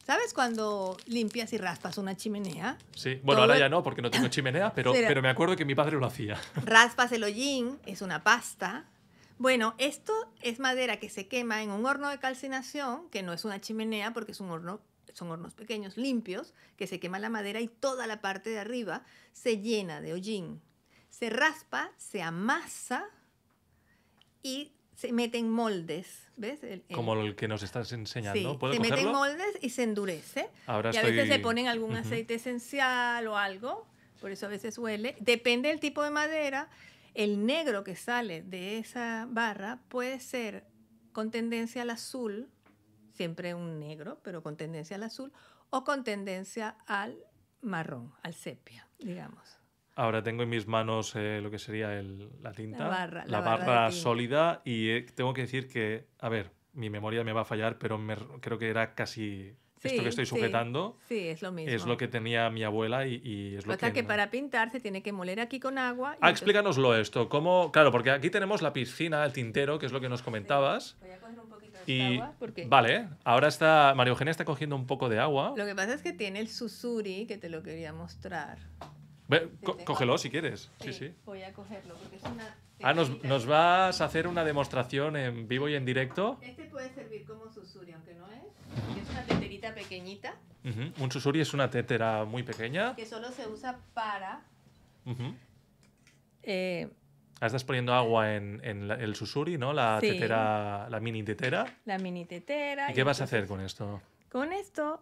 ¿Sabes cuando limpias y raspas una chimenea? Sí, bueno, ahora ya no, porque no tengo chimenea, pero me acuerdo que mi padre lo hacía. Raspas el hollín, es una pasta. Bueno, esto es madera que se quema en un horno de calcinación, que no es una chimenea porque son hornos pequeños, limpios, que se quema la madera y toda la parte de arriba se llena de hollín. Se raspa, se amasa y se mete en moldes, ¿ves? Como el que nos estás enseñando. Sí, ¿Puedo se cogerlo? mete en moldes y se endurece. Y a veces le ponen algún aceite esencial o algo, por eso a veces huele. Depende del tipo de madera. El negro que sale de esa barra puede ser con tendencia al azul, siempre un negro, pero con tendencia al azul, o con tendencia al marrón, al sepia, digamos. Ahora tengo en mis manos lo que sería la tinta, La la barra de barra tinta. sólida, y tengo que decir que, a ver, mi memoria me va a fallar, pero creo que era casi esto que Sí, estoy sí, sujetando, sí, es lo es mismo. lo que tenía mi abuela y es O lo sea que... que para pintar se tiene que moler aquí con agua y Ah, entonces... explícanoslo esto. ¿Cómo? Claro, porque aquí tenemos la piscina, el tintero, que es lo que nos Sí, comentabas. voy a coger un poquito de esta Y agua porque vale, ahora está María Eugenia está cogiendo un poco de agua. lo que pasa es que tiene el susuri que te lo quería mostrar. Sí, tengo Cógelo aquí. si quieres. Sí, Sí, sí. voy a cogerlo porque es una Ah, teterita. nos vas a hacer una demostración en vivo y en directo. Este puede servir como susuri, aunque no es. Ujú. Es una teterita pequeñita Ujú. Un susuri es una tétera muy pequeña. que solo se usa para Ujú. eh, Ahora estás poniendo agua en el susuri, ¿no? La sí, tetera, la mini tetera. la mini tetera. ¿Y qué vas a entonces hacer con esto? con esto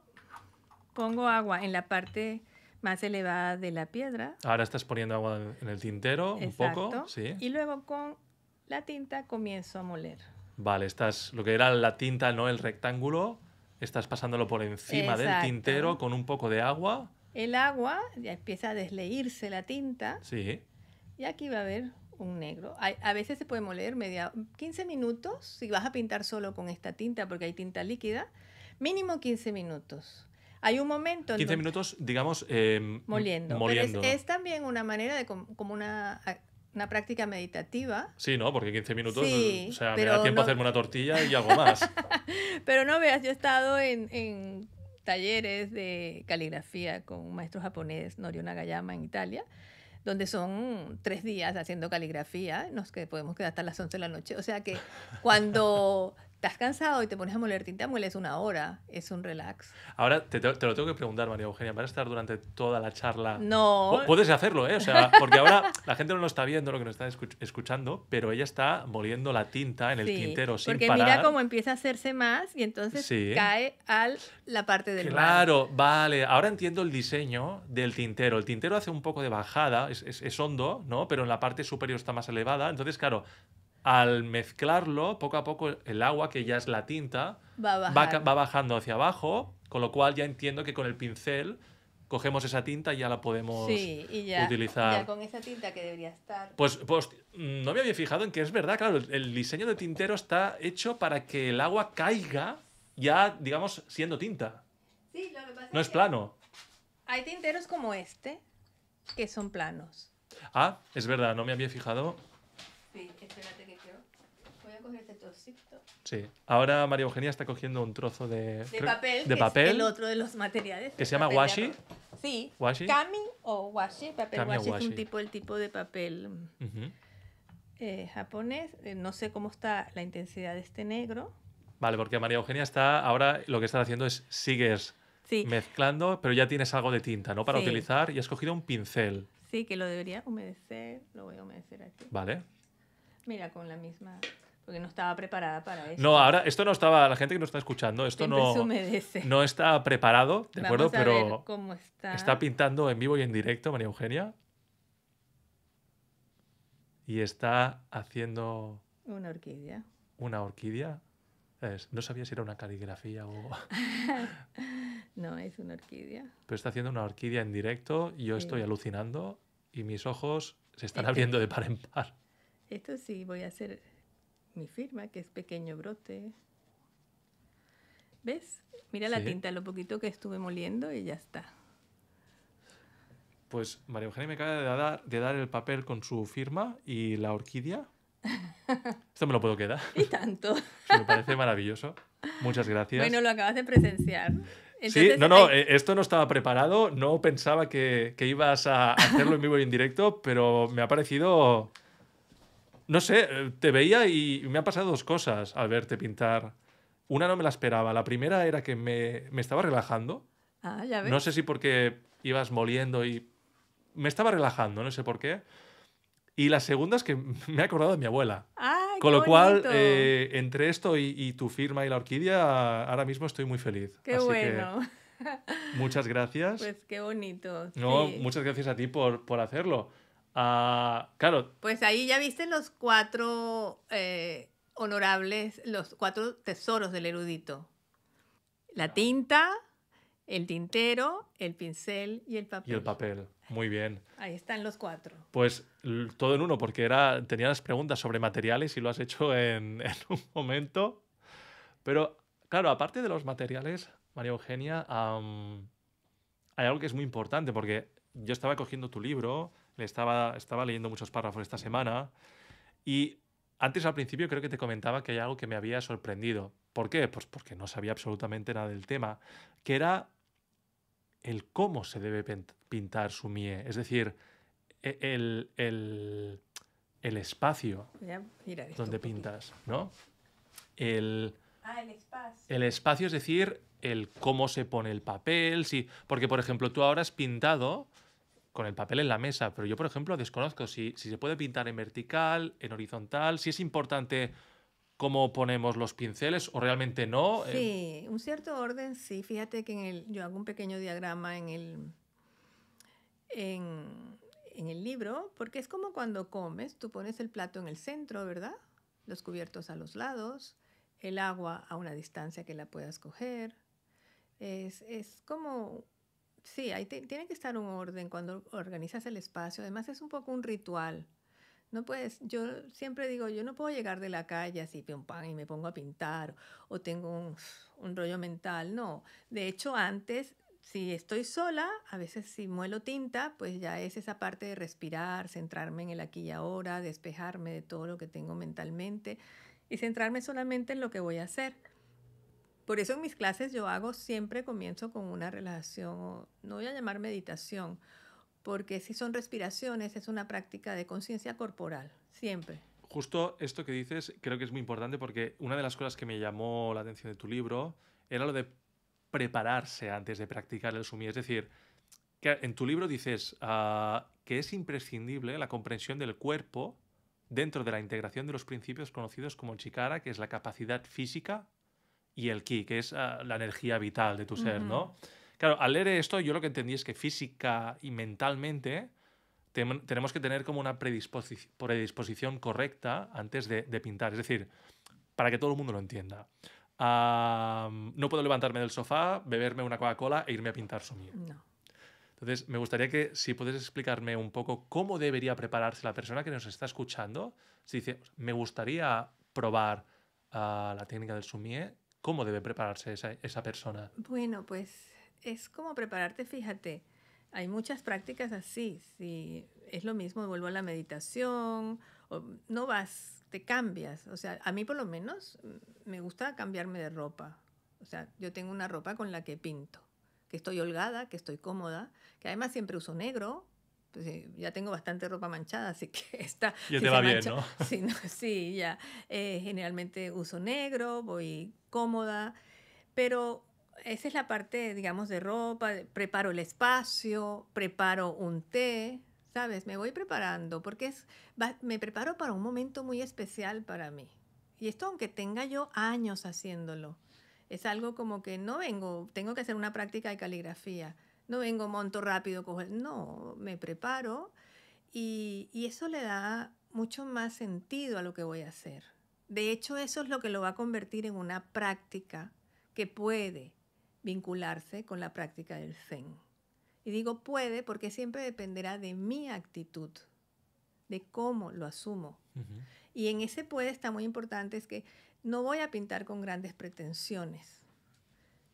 pongo agua en la parte más elevada de la piedra. Ahora estás poniendo agua en el tintero, un poco, Exacto. sí. Y luego con la tinta comienzo a moler. Vale, lo que era la tinta, ¿no? El rectángulo, estás pasándolo por encima del tintero Exacto. con un poco de agua. El agua ya empieza a desleírse la tinta Sí. y aquí va a haber un negro. A veces se puede moler 15 minutos si vas a pintar solo con esta tinta porque hay tinta líquida. Mínimo 15 minutos. Hay un momento en 15 donde minutos, digamos, moliendo. moliendo. Pero es también una manera de como una práctica meditativa. Sí, ¿no? Porque 15 minutos, Sí, o sea, me da pero tiempo a no, hacerme una tortilla y algo más. pero no veas, yo he estado en talleres de caligrafía con un maestro japonés, Norio Nagayama, en Italia, donde son 3 días haciendo caligrafía, nos que podemos quedar hasta las 11 de la noche. O sea que cuando estás cansado y te pones a moler tinta, mueles 1 hora, es un relax. Ahora te lo tengo que preguntar, María Eugenia, ¿vas a estar durante toda la charla? No, Puedes hacerlo, ¿eh? O sea, porque ahora la gente no lo está viendo, lo que nos está escuchando, pero ella está moliendo la tinta en el sí, tintero sin porque mira parar. cómo empieza a hacerse más y entonces Sí. cae a la parte del mar. Claro, vale. Ahora entiendo el diseño del tintero. El tintero hace un poco de bajada, es hondo, ¿no? Pero en la parte superior está más elevada. Entonces, claro, al mezclarlo, poco a poco el agua, que ya es la tinta, Va a bajar. va bajando hacia abajo, con lo cual ya entiendo que con el pincel cogemos esa tinta y ya la podemos Sí, y ya utilizar. con esa tinta que debería estar. Pues no me había fijado en que es verdad, claro, el diseño del tintero está hecho para que el agua caiga ya, digamos, siendo tinta. Sí, lo que pasa No es plano. hay tinteros como este que son planos. Ah, es verdad, no me había fijado. Sí, espérate que creo. Voy a coger este trocito. Sí. Ahora María Eugenia está cogiendo un trozo De creo- papel, de que papel. es el otro de los materiales. Que es se llama papel de washi. arroz. Sí, Washi. kami o washi. Papel Kami o washi es washi. el tipo de papel Ujú. japonés. No sé cómo está la intensidad de este negro. Vale, porque María Eugenia ahora lo que está haciendo es sigues Sí, mezclando, pero ya tienes algo de tinta, ¿no? Para Sí. utilizar y has cogido un pincel. sí, que lo debería humedecer. Lo voy a humedecer aquí. Vale. Mira, con la misma. Porque no estaba preparada para esto. No, ahora esto no estaba, la gente que nos está escuchando, esto Siempre se no, humedece. no está preparado, ¿de acuerdo? Vamos a ver Pero cómo está. está pintando en vivo y en directo María Eugenia. Y está haciendo Una orquídea. una orquídea. No sabía si era una caligrafía o... No, es una orquídea. Pero está haciendo una orquídea en directo y yo Sí. estoy alucinando y mis ojos se están Este- abriendo de par en par. Esto sí, voy a hacer mi firma, que es pequeño brote. ¿Ves? Mira la Sí. tinta, lo poquito que estuve moliendo y ya está. Pues María Eugenia me acaba de dar el papel con su firma y la orquídea. Esto me lo puedo quedar. Y tanto. Me parece maravilloso. Muchas gracias. Bueno, lo acabas de presenciar. Sí, no, hay- esto no estaba preparado, no pensaba que ibas a hacerlo en vivo y en directo, pero me ha parecido, no sé, te veía y me han pasado 2 cosas al verte pintar. Una no me la esperaba, la primera era que me estaba relajando, Ah, ya ves. no sé si porque ibas moliendo y me estaba relajando, no sé por qué. Y la segunda es que me he acordado de mi abuela. ¡Ay, Con qué lo cual, bonito! entre esto y tu firma y la orquídea, ahora mismo estoy muy feliz. ¡Qué Así bueno! que muchas gracias. Pues qué bonito. No, sí. muchas gracias a ti por hacerlo. Claro, Pues ahí ya viste los 4 honorables, los 4 tesoros del erudito. La tinta, el tintero, el pincel y el papel. y el papel. Muy bien. Ahí están los 4. Pues todo en uno, porque tenía las preguntas sobre materiales y lo has hecho en un momento. Pero, claro, aparte de los materiales, María Eugenia, hay algo que es muy importante, porque yo estaba cogiendo tu libro, estaba leyendo muchos párrafos esta semana, y antes al principio creo que te comentaba que hay algo que me había sorprendido. ¿Por qué? Pues porque no sabía absolutamente nada del tema, que era el cómo se debe pintar su mie. Es decir, el espacio Voy a girar esto donde un poquito. pintas, ¿no? El, El espacio. el espacio, es decir, el cómo se pone el papel, sí. Porque, por ejemplo, tú ahora has pintado con el papel en la mesa, pero yo, por ejemplo, desconozco si se puede pintar en vertical, en horizontal, si es importante cómo ponemos los pinceles o realmente no. Sí, un cierto orden, sí. Fíjate que yo hago un pequeño diagrama en, en el libro, porque es como cuando comes, tú pones el plato en el centro, ¿verdad? Los cubiertos a los lados, el agua a una distancia que la puedas coger. Es como, sí, tiene que estar un orden cuando organizas el espacio. Además es un poco un ritual. No puedes, yo siempre digo, yo no puedo llegar de la calle así, pim, pam, y me pongo a pintar o tengo un rollo mental. No, de hecho antes, si estoy sola, a veces si muelo tinta, pues ya es esa parte de respirar, centrarme en el aquí y ahora, despejarme de todo lo que tengo mentalmente y centrarme solamente en lo que voy a hacer. Por eso en mis clases yo siempre comienzo con una relajación, no voy a llamar meditación, porque si son respiraciones es una práctica de conciencia corporal, siempre. Justo esto que dices creo que es muy importante porque una de las cosas que me llamó la atención de tu libro era lo de prepararse antes de practicar el sumi. Es decir, que en tu libro dices que es imprescindible la comprensión del cuerpo dentro de la integración de los principios conocidos como Chikara, que es la capacidad física, y el ki, que es la energía vital de tu ser, ¿no? Claro, al leer esto yo lo que entendí es que física y mentalmente tenemos que tener como una predisposición correcta antes de pintar. Es decir, para que todo el mundo lo entienda. No puedo levantarme del sofá, beberme una Coca-Cola e irme a pintar sumie. No. Entonces, me gustaría que si puedes explicarme un poco cómo debería prepararse la persona que nos está escuchando. Si dice, me gustaría probar la técnica del sumie, ¿cómo debe prepararse esa persona? Bueno, pues es como prepararte, fíjate. Hay muchas prácticas así. Si es lo mismo, vuelvo a la meditación, o no vas, te cambias. O sea, a mí por lo menos me gusta cambiarme de ropa. O sea, yo tengo una ropa con la que pinto, que estoy holgada, que estoy cómoda, que además siempre uso negro. Pues ya tengo bastante ropa manchada, así que esta, Ya si te se va bien, mancha, ¿no? sí, no, sí, ya. Generalmente uso negro, voy cómoda, pero esa es la parte, digamos, de ropa, preparo el espacio, preparo un té, ¿sabes? Me voy preparando porque me preparo para un momento muy especial para mí. Y esto aunque tenga yo años haciéndolo, es algo como que no vengo, tengo que hacer una práctica de caligrafía, no vengo, monto rápido, cojo, no, me preparo y eso le da mucho más sentido a lo que voy a hacer. De hecho, eso es lo que lo va a convertir en una práctica que puede vincularse con la práctica del Zen. Y digo puede porque siempre dependerá de mi actitud, de cómo lo asumo. Y en ese puede está muy importante es que no voy a pintar con grandes pretensiones.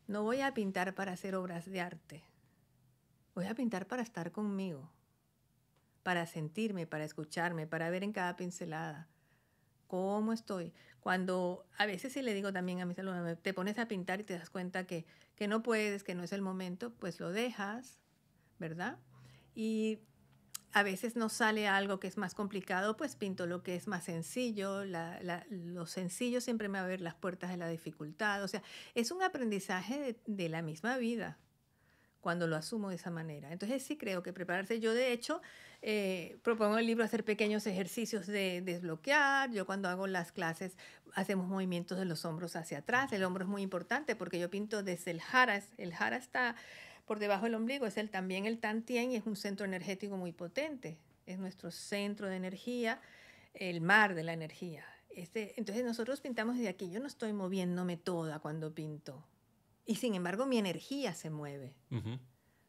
No voy a pintar para hacer obras de arte. Voy a pintar para estar conmigo, para sentirme, para escucharme, para ver en cada pincelada cómo estoy. Cuando a veces sí le digo también a mis alumnos, te pones a pintar y te das cuenta que no puedes, que no es el momento, pues lo dejas, ¿verdad? Y a veces nos sale algo que es más complicado, pues pinto lo que es más sencillo. Lo sencillo siempre me va a abrir las puertas de la dificultad. O sea, es un aprendizaje de la misma vida cuando lo asumo de esa manera. Entonces sí creo que prepararse. Yo de hecho propongo en el libro hacer pequeños ejercicios de desbloquear. Yo cuando hago las clases hacemos movimientos de los hombros hacia atrás. El hombro es muy importante porque yo pinto desde el hara. El hara está por debajo del ombligo, es también el tantien y es un centro energético muy potente. Es nuestro centro de energía, el mar de la energía. Entonces nosotros pintamos desde aquí. Yo no estoy moviéndome toda cuando pinto. Y sin embargo mi energía se mueve.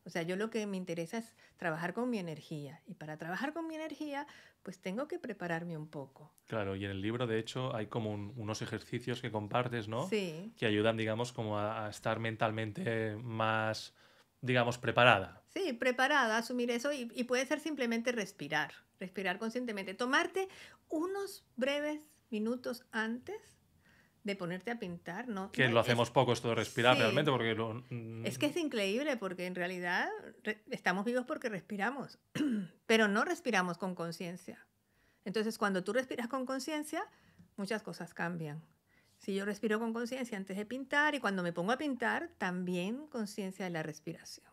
O sea, yo lo que me interesa es trabajar con mi energía. Y para trabajar con mi energía, pues tengo que prepararme un poco. Claro, y en el libro, de hecho, hay como unos ejercicios que compartes, ¿no? Sí, Que ayudan, digamos, como a estar mentalmente más, digamos, preparada. sí, preparada a asumir eso y puede ser simplemente respirar, respirar conscientemente. Tomarte unos breves minutos antes de ponerte a pintar, no, Que no lo es, hacemos poco esto de respirar realmente, sí, porque es que es increíble porque en realidad estamos vivos porque respiramos, pero no respiramos con conciencia. Entonces, cuando tú respiras con conciencia, muchas cosas cambian. Si yo respiro con conciencia antes de pintar y cuando me pongo a pintar, también conciencia de la respiración.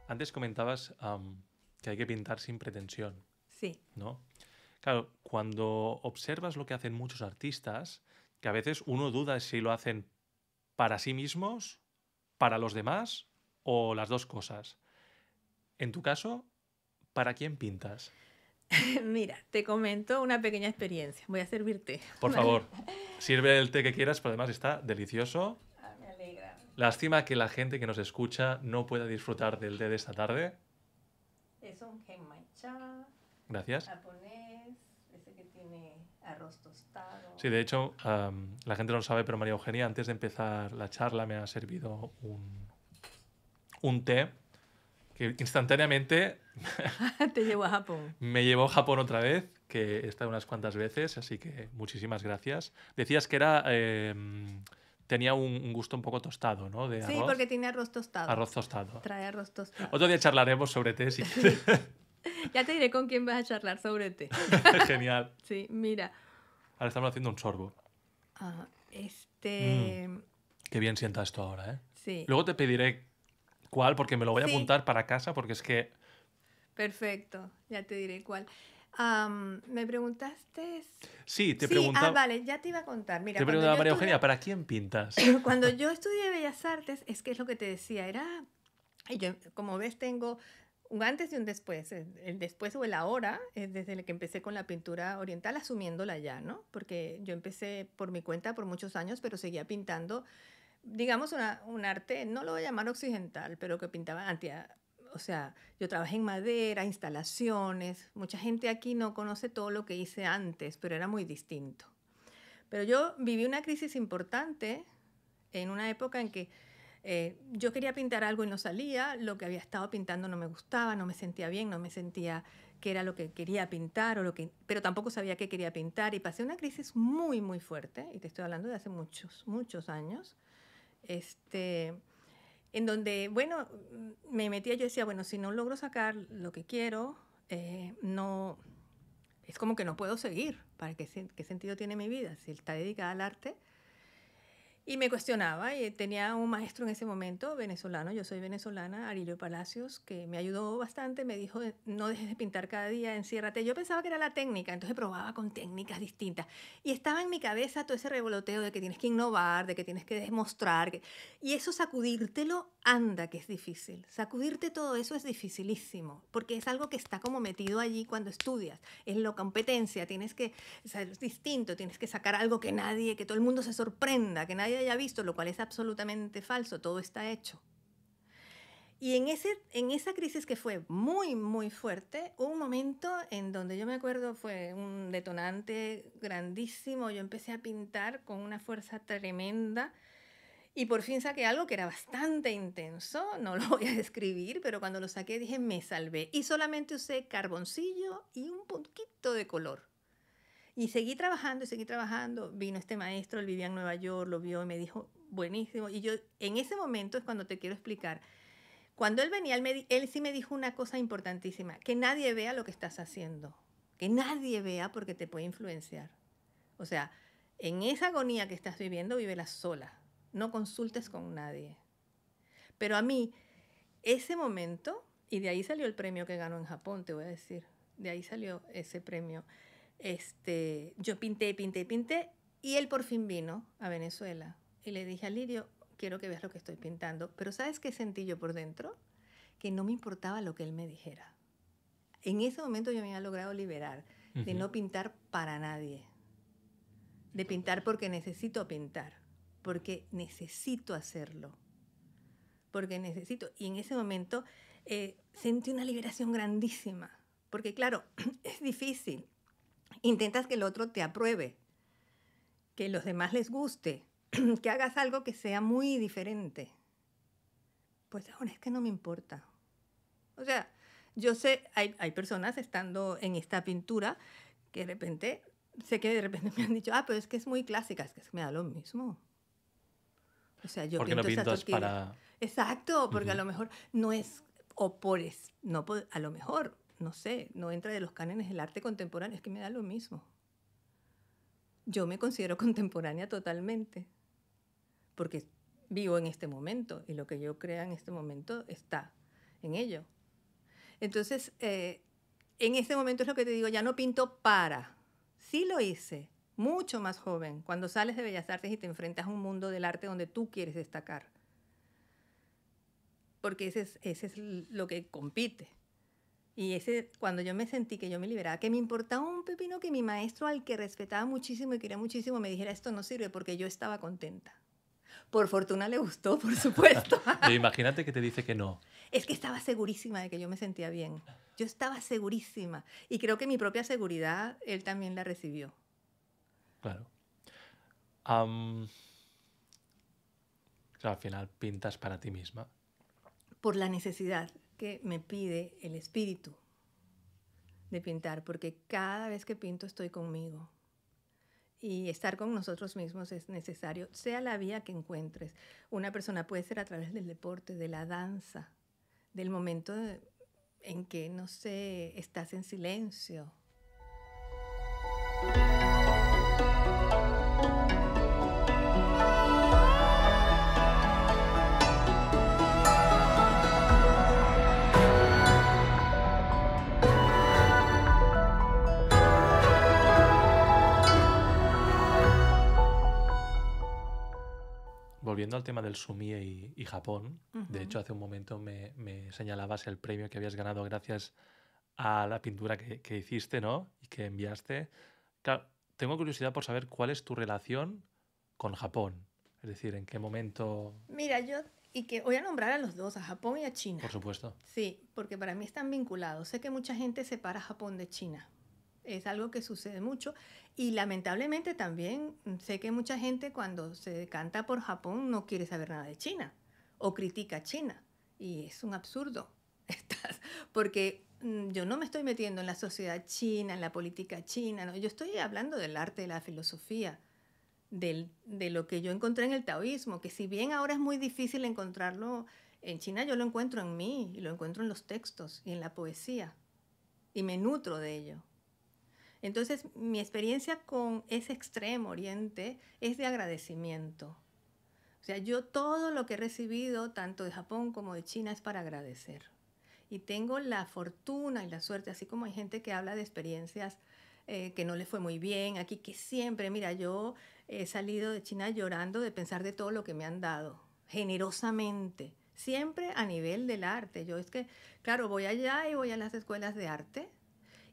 antes comentabas que hay que pintar sin pretensión, Sí. ¿no? Claro, cuando observas lo que hacen muchos artistas, que a veces uno duda si lo hacen para sí mismos, para los demás o las dos cosas. En tu caso, ¿para quién pintas? Mira, te comento una pequeña experiencia. Voy a servirte. Por ¿Vale? favor, sirve el té que quieras, pero además está delicioso. Ah, me alegra. Lástima que la gente que nos escucha no pueda disfrutar del té de esta tarde. Es un genmaichá Gracias. japonés, ese que tiene arroz tostado. Sí, de hecho, la gente no lo sabe, pero María Eugenia, antes de empezar la charla, me ha servido un té que instantáneamente Te llevo a Japón. me llevó a Japón otra vez, que he estado unas cuantas veces, así que muchísimas gracias. Decías que era tenía un gusto un poco tostado, ¿no? De Sí, arroz. porque tiene arroz tostado. Arroz tostado. Trae arroz tostado. Otro día charlaremos sobre té, si quieres. Ya te diré con quién vas a charlar sobre té. Genial. Sí, mira. Ahora estamos haciendo un sorbo. Ah, Qué bien sienta esto ahora, ¿eh? Sí. Luego te pediré cuál, porque me lo voy a Sí. apuntar para casa, porque es que... Perfecto, ya te diré cuál. Me preguntaste. Sí, te Sí, preguntaba... vale, ya te iba a contar. Mira, Te cuando preguntaba, yo María estudié- Eugenia, ¿para quién pintas? cuando yo estudié Bellas Artes, es que es lo que te decía, era. Y yo, como ves, tengo un antes y un después. El después o el ahora es desde el que empecé con la pintura oriental, asumiéndola ya, ¿no? Porque yo empecé por mi cuenta por muchos años, pero seguía pintando, digamos, un arte, no lo voy a llamar occidental, pero que pintaba o sea, yo trabajé en madera, instalaciones. Mucha gente aquí no conoce todo lo que hice antes, pero era muy distinto. Pero yo viví una crisis importante en una época en que yo quería pintar algo y no salía, lo que había estado pintando no me gustaba, no me sentía bien, no me sentía que era lo que quería pintar, pero tampoco sabía qué quería pintar y pasé una crisis muy, muy fuerte, y te estoy hablando de hace muchos, muchos años, en donde, bueno, me metía, yo decía, bueno, si no logro sacar lo que quiero, no, es como que no puedo seguir. ¿Para qué sentido tiene mi vida si está dedicada al arte? Y me cuestionaba, y tenía un maestro en ese momento, venezolano, yo soy venezolana, Arilio Palacios, que me ayudó bastante, me dijo, no dejes de pintar cada día, enciérrate. Yo pensaba que era la técnica, entonces probaba con técnicas distintas. Y estaba en mi cabeza todo ese revoloteo de que tienes que innovar, de que tienes que demostrar. Y eso sacudírtelo, anda, que es difícil. Sacudirte todo eso es dificilísimo, porque es algo que está como metido allí cuando estudias. Es la competencia, tienes que ser distinto, tienes que sacar algo que todo el mundo se sorprenda, que nadie haya visto, lo cual es absolutamente falso, todo está hecho. Y en esa crisis que fue muy, muy fuerte, hubo un momento en donde yo me acuerdo fue un detonante grandísimo, yo empecé a pintar con una fuerza tremenda y por fin saqué algo que era bastante intenso, no lo voy a describir, pero cuando lo saqué dije me salvé y solamente usé carboncillo y un poquito de color. Y seguí trabajando. Vino este maestro, él vivía en Nueva York, lo vio y me dijo, buenísimo. Y yo, en ese momento es cuando te quiero explicar. Cuando él venía, él sí me dijo una cosa importantísima, que nadie vea lo que estás haciendo. Que nadie vea porque te puede influenciar. O sea, en esa agonía que estás viviendo, vívela sola. No consultes con nadie. Pero a mí, ese momento, y de ahí salió el premio que ganó en Japón, te voy a decir. De ahí salió ese premio. Yo pinté, y él por fin vino a Venezuela. Y le dije a Lirio, quiero que veas lo que estoy pintando. Pero ¿sabes qué sentí yo por dentro? que no me importaba lo que él me dijera. En ese momento yo me había logrado liberar de no pintar para nadie, de pintar porque necesito pintar, porque necesito hacerlo, porque necesito. Y en ese momento sentí una liberación grandísima, porque claro, es difícil. Intentas que el otro te apruebe, que los demás les guste, que hagas algo que sea muy diferente. Pues ahora es que no me importa. O sea, yo sé, hay personas estando en esta pintura que de repente, sé que de repente me han dicho, pero es que es muy clásica, es que me da lo mismo. O sea, yo ¿Por qué no pinto estas pintas orquídeas. para...? Exacto, porque a lo mejor no es, no, a lo mejor, no sé, no entra de los cánones del arte contemporáneo, es que me da lo mismo. Yo me considero contemporánea totalmente, porque vivo en este momento y lo que yo crea en este momento está en ello. Entonces, en este momento es lo que te digo, ya no pinto para. Sí lo hice, mucho más joven, cuando sales de Bellas Artes y te enfrentas a un mundo del arte donde tú quieres destacar. Porque ese es lo que compite. Y cuando yo me sentí que yo me liberaba, que me importaba un pepino que mi maestro, al que respetaba muchísimo y quería muchísimo, me dijera, esto no sirve, porque yo estaba contenta. Por fortuna le gustó, por supuesto. Pero imagínate que te dice que no. Es que estaba segurísima de que yo me sentía bien. Yo estaba segurísima. Y creo que mi propia seguridad, él también la recibió. Claro. Claro, al final pintas para ti misma. Por la necesidad que me pide el espíritu de pintar, porque cada vez que pinto estoy conmigo. Y estar con nosotros mismos es necesario, sea la vía que encuentres. Una persona puede ser a través del deporte, de la danza, del momento en que, no sé, estás en silencio. Volviendo al tema del sumie y Japón, de hecho hace un momento me señalabas el premio que habías ganado gracias a la pintura que hiciste, ¿no? Y que enviaste. Claro, tengo curiosidad por saber cuál es tu relación con Japón. Es decir, en qué momento... Mira, y que voy a nombrar a los dos, a Japón y a China. Por supuesto. Sí, porque para mí están vinculados. Sé que mucha gente separa Japón de China. Es algo que sucede mucho y lamentablemente también sé que mucha gente cuando se decanta por Japón no quiere saber nada de China o critica a China y es un absurdo. Porque yo no me estoy metiendo en la sociedad china, en la política china, ¿no? Yo estoy hablando del arte, de la filosofía, de lo que yo encontré en el taoísmo, que si bien ahora es muy difícil encontrarlo en China, yo lo encuentro en mí y lo encuentro en los textos y en la poesía y me nutro de ello. Entonces, mi experiencia con ese extremo oriente es de agradecimiento. O sea, yo todo lo que he recibido, tanto de Japón como de China, es para agradecer. Y tengo la fortuna y la suerte, así como hay gente que habla de experiencias que no le fue muy bien, aquí que siempre, mira, yo he salido de China llorando de pensar de todo lo que me han dado, generosamente, siempre a nivel del arte. Yo es que, claro, voy allá y voy a las escuelas de arte,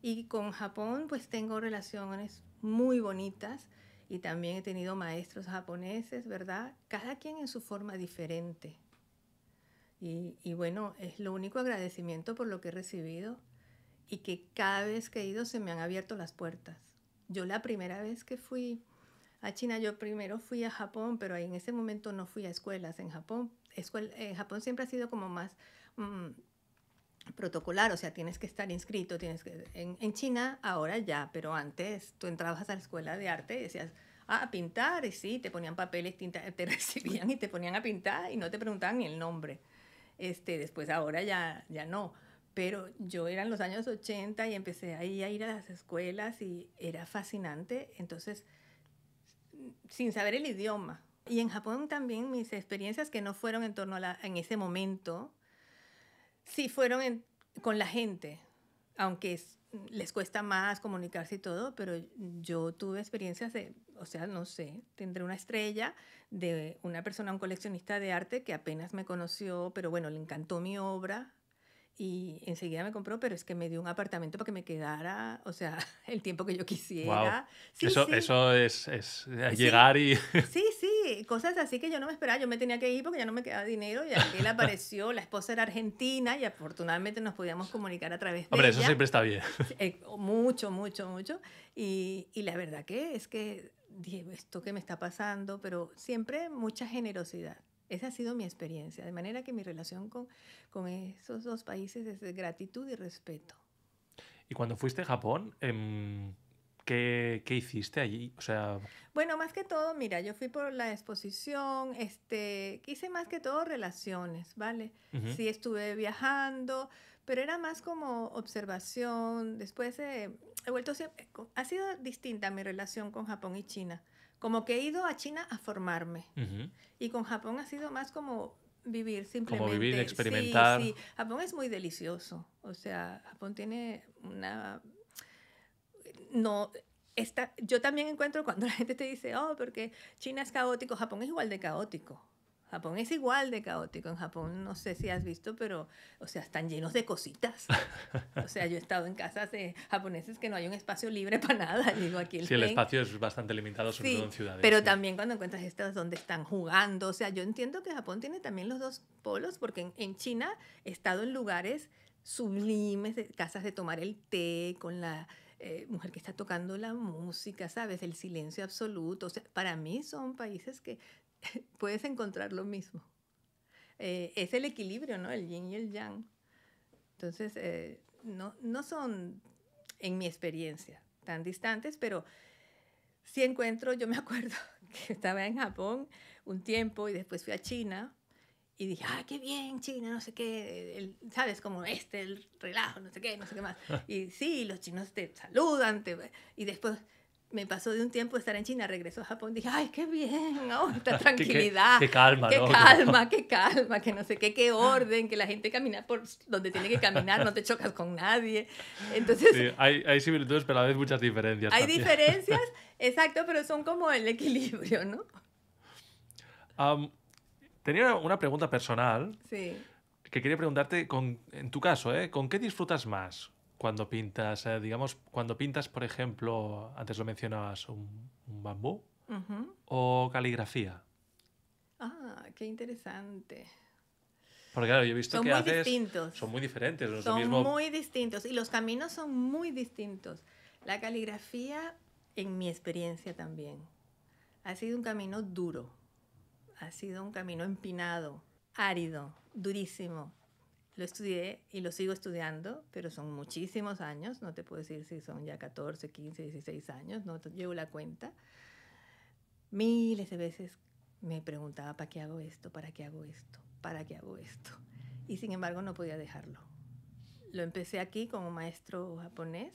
y con Japón pues tengo relaciones muy bonitas y también he tenido maestros japoneses, ¿verdad? Cada quien en su forma diferente. Y bueno, es lo único agradecimiento por lo que he recibido y que cada vez que he ido se me han abierto las puertas. Yo la primera vez que fui a China, yo primero fui a Japón, pero en ese momento no fui a escuelas. En Japón, Japón siempre ha sido como más... protocolar, o sea, tienes que estar inscrito, en China ahora ya, pero antes tú entrabas a la escuela de arte y decías, a pintar, y sí, te ponían papeles, tinta, te recibían y te ponían a pintar y no te preguntaban ni el nombre. Después ahora ya no, pero yo era en los años 80 y empecé ahí a ir a las escuelas y era fascinante, entonces, sin saber el idioma. Y en Japón también mis experiencias que no fueron en torno en ese momento, sí fueron con la gente, aunque les cuesta más comunicarse y todo, pero yo tuve experiencias o sea, no sé, tendré una estrella de una persona, un coleccionista de arte que apenas me conoció, pero bueno, le encantó mi obra Y enseguida me compró, pero es que me dio un apartamento para que me quedara, o sea, el tiempo que yo Wow. quisiera. Sí, Eso, sí, eso es sí, llegar y... sí, cosas así que yo no me esperaba. Yo me tenía que ir porque ya no me quedaba dinero y aquel apareció, la esposa era argentina y afortunadamente nos podíamos comunicar a través de Hombre, eso ella. siempre está bien. Sí, mucho, mucho, mucho. Y la verdad que es que dije, esto que me está pasando, pero siempre mucha generosidad. Esa ha sido mi experiencia, de manera que mi relación con esos dos países es de gratitud y respeto. Y cuando fuiste a Japón, ¿qué hiciste allí? O sea, Bueno, más que todo, mira, yo fui por la exposición, hice más que todo relaciones, ¿vale? ujú, Sí estuve viajando, pero era más como observación. Después he vuelto, ha sido distinta mi relación con Japón y China. Como que he ido a China a formarme ujú. y con Japón ha sido más como vivir Como vivir, simplemente. Sí, experimentar. sí, Japón es muy delicioso. O sea, Japón tiene una no, yo también encuentro cuando la gente te dice, oh, porque China es caótico, Japón es igual de caótico. Japón es igual de caótico. En Japón, no sé si has visto, pero, o sea, están llenos de cositas. O sea, yo he estado en casas de japoneses que no hay un espacio libre para nada. Digo, aquí el Sí, el zen. espacio es bastante limitado, sobre todo Sí, en ciudades, pero sí. también cuando encuentras estas donde están jugando. O sea, yo entiendo que Japón tiene también los dos polos, porque en China he estado en lugares sublimes, casas de tomar el té con la mujer que está tocando la música, ¿sabes? El silencio absoluto. O sea, para mí son países que puedes encontrar lo mismo. Es el equilibrio, ¿no? El yin y el yang. Entonces, no son, en mi experiencia, tan distantes, pero sí encuentro, yo me acuerdo que estaba en Japón un tiempo y después fui a China y dije, ah, qué bien, China, no sé qué, ¿sabes? Como el relajo, no sé qué, no sé qué más. Y sí, los chinos te saludan, y después me pasó de un tiempo estar en China, regreso a Japón, dije, ay, qué bien, oh, esta tranquilidad, Qué calma, qué ¿no? calma, qué calma, que no sé qué, qué orden, que la gente camina por donde tiene que caminar, no te chocas con nadie. Entonces, Sí, hay similitudes, pero a la vez muchas diferencias hay también. diferencias, exacto, pero son como el equilibrio, ¿no? Am, tenía una pregunta personal Sí. que quería preguntarte, en tu caso, ¿eh? ¿Con qué disfrutas más cuando pintas? Digamos, cuando pintas, por ejemplo, antes lo mencionabas, un bambú Ujú. o caligrafía. Ah, qué interesante. Porque claro, yo he visto Son que muy haces, distintos, son muy diferentes, no es lo son mismo. muy distintos y los caminos son muy distintos. La caligrafía, en mi experiencia también, ha sido un camino duro, ha sido un camino empinado, árido, durísimo. Lo estudié y lo sigo estudiando, pero son muchísimos años, no te puedo decir si son ya 14, 15, 16 años, no llevo la cuenta. Miles de veces me preguntaba, ¿para qué hago esto? ¿Para qué hago esto? ¿Para qué hago esto? Y sin embargo no podía dejarlo. Lo empecé aquí con un maestro japonés,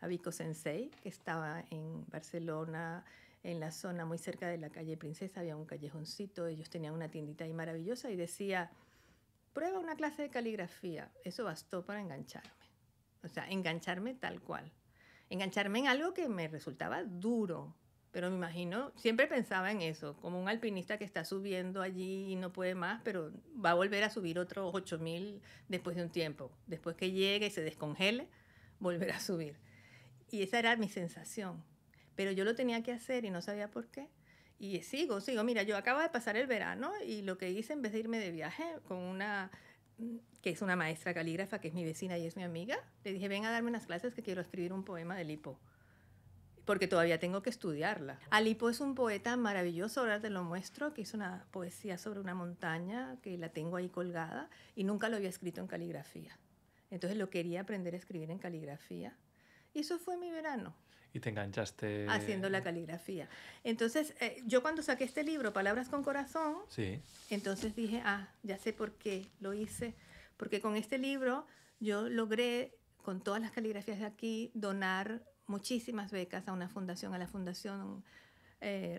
Abiko Sensei, que estaba en Barcelona, en la zona muy cerca de la calle Princesa, había un callejoncito, ellos tenían una tiendita ahí maravillosa y decía, prueba una clase de caligrafía. Eso bastó para engancharme. O sea, engancharme tal cual. Engancharme en algo que me resultaba duro. Pero me imagino, siempre pensaba en eso, como un alpinista que está subiendo allí y no puede más, pero va a volver a subir otros 8000 después de un tiempo. Después que llegue y se descongele, volver a subir. Y esa era mi sensación. Pero yo lo tenía que hacer y no sabía por qué. Y sigo. Mira, yo acabo de pasar el verano y lo que hice en vez de irme de viaje con una que es una maestra calígrafa, que es mi vecina y es mi amiga, le dije, ven a darme unas clases que quiero escribir un poema de Lipo, porque todavía tengo que estudiarla. Alipo es un poeta maravilloso, ahora te lo muestro, que hizo una poesía sobre una montaña, que la tengo ahí colgada, y nunca lo había escrito en caligrafía. Entonces lo quería aprender a escribir en caligrafía. Y eso fue mi verano, Y te enganchaste. haciendo la caligrafía. Entonces, yo cuando saqué este libro, Palabras con Corazón, Sí. entonces dije, ya sé por qué lo hice. Porque con este libro yo logré, con todas las caligrafías de aquí, donar muchísimas becas a una fundación, a la Fundación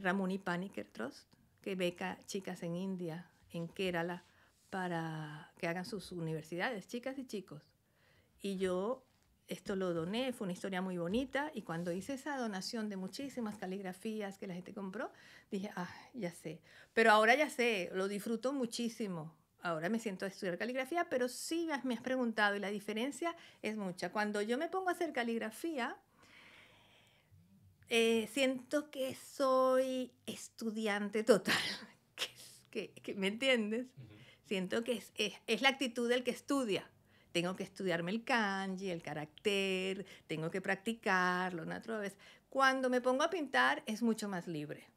Ramuni Panicker Trust, que beca chicas en India, en Kerala, para que hagan sus universidades, chicas y chicos. Y yo esto lo doné, fue una historia muy bonita, y cuando hice esa donación de muchísimas caligrafías que la gente compró, dije, ya sé. Pero ahora ya sé, lo disfruto muchísimo. ahora me siento a estudiar caligrafía, pero sí me has preguntado y la diferencia es mucha. Cuando yo me pongo a hacer caligrafía, siento que soy estudiante total, ¿me entiendes? Siento que es la actitud del que estudia. Tengo que estudiarme el kanji, el carácter, tengo que practicarlo una otra vez. Cuando me pongo a pintar es mucho más libre.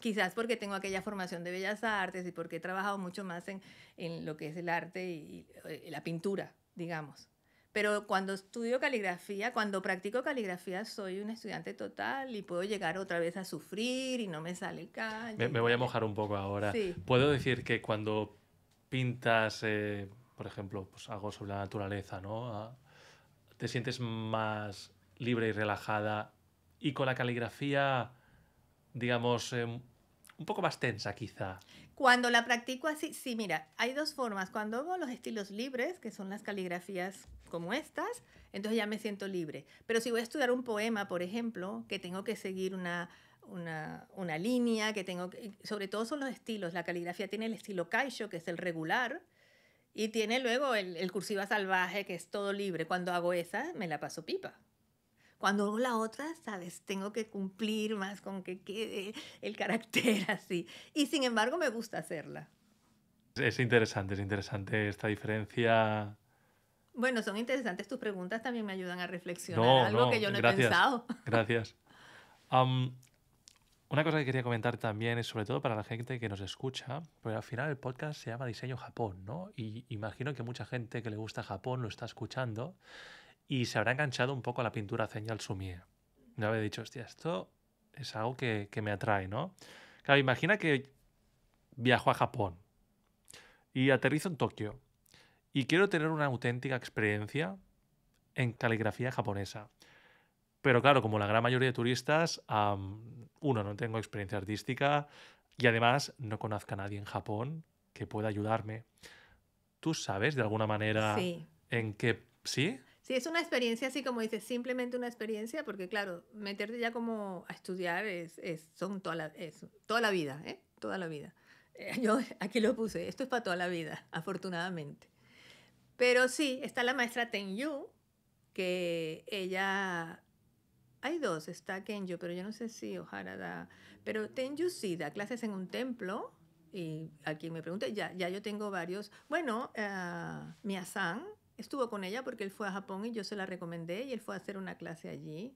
Quizás porque tengo aquella formación de bellas artes y porque he trabajado mucho más en lo que es el arte y la pintura, digamos. Pero cuando estudio caligrafía, cuando practico caligrafía, soy un estudiante total y puedo llegar otra vez a sufrir y no me sale el kanji. Me voy a mojar un poco ahora. Sí. Puedo decir que cuando pintas, por ejemplo, pues algo sobre la naturaleza, ¿no? Te sientes más libre y relajada y con la caligrafía, digamos, un poco más tensa quizá. Cuando la practico así, sí, mira, hay dos formas. Cuando hago los estilos libres, que son las caligrafías como estas, entonces ya me siento libre. Pero si voy a estudiar un poema, por ejemplo, que tengo que seguir una línea, sobre todo son los estilos. La caligrafía tiene el estilo Kaisho, que es el regular, y tiene luego el cursiva salvaje, que es todo libre. Cuando hago esa, me la paso pipa. Cuando hago la otra, ¿sabes? Tengo que cumplir más con que quede el carácter así. Y sin embargo, me gusta hacerla. Es interesante esta diferencia. Bueno, son interesantes tus preguntas, también me ayudan a reflexionar algo que yo no he pensado. Gracias. Una cosa que quería comentar también es sobre todo para la gente que nos escucha, porque al final el podcast se llama Diseño Japón, ¿no? Y imagino que mucha gente que le gusta Japón lo está escuchando y se habrá enganchado un poco a la pintura zen y al sumie. Me habrá dicho, hostia, esto es algo que me atrae, ¿no? Claro, imagina que viajo a Japón y aterrizo en Tokio y quiero tener una auténtica experiencia en caligrafía japonesa. Pero claro, como la gran mayoría de turistas, uno, no tengo experiencia artística y además no conozco a nadie en Japón que pueda ayudarme. ¿Tú sabes de alguna manera Sí. en qué... ¿Sí? Sí, es una experiencia así como dices, simplemente una experiencia, porque claro, meterte ya como a estudiar son toda la vida, ¿eh? Toda la vida. Yo aquí lo puse, esto es para toda la vida, afortunadamente. Pero sí, está la maestra Tenyu, que ella... Hay dos, está Kenjo, pero yo no sé si Ohara da... Pero Tenyu sí da clases en un templo, y a quien me pregunte, ya yo tengo varios. Bueno, Mia-san estuvo con ella porque él fue a Japón y yo se la recomendé y él fue a hacer una clase allí.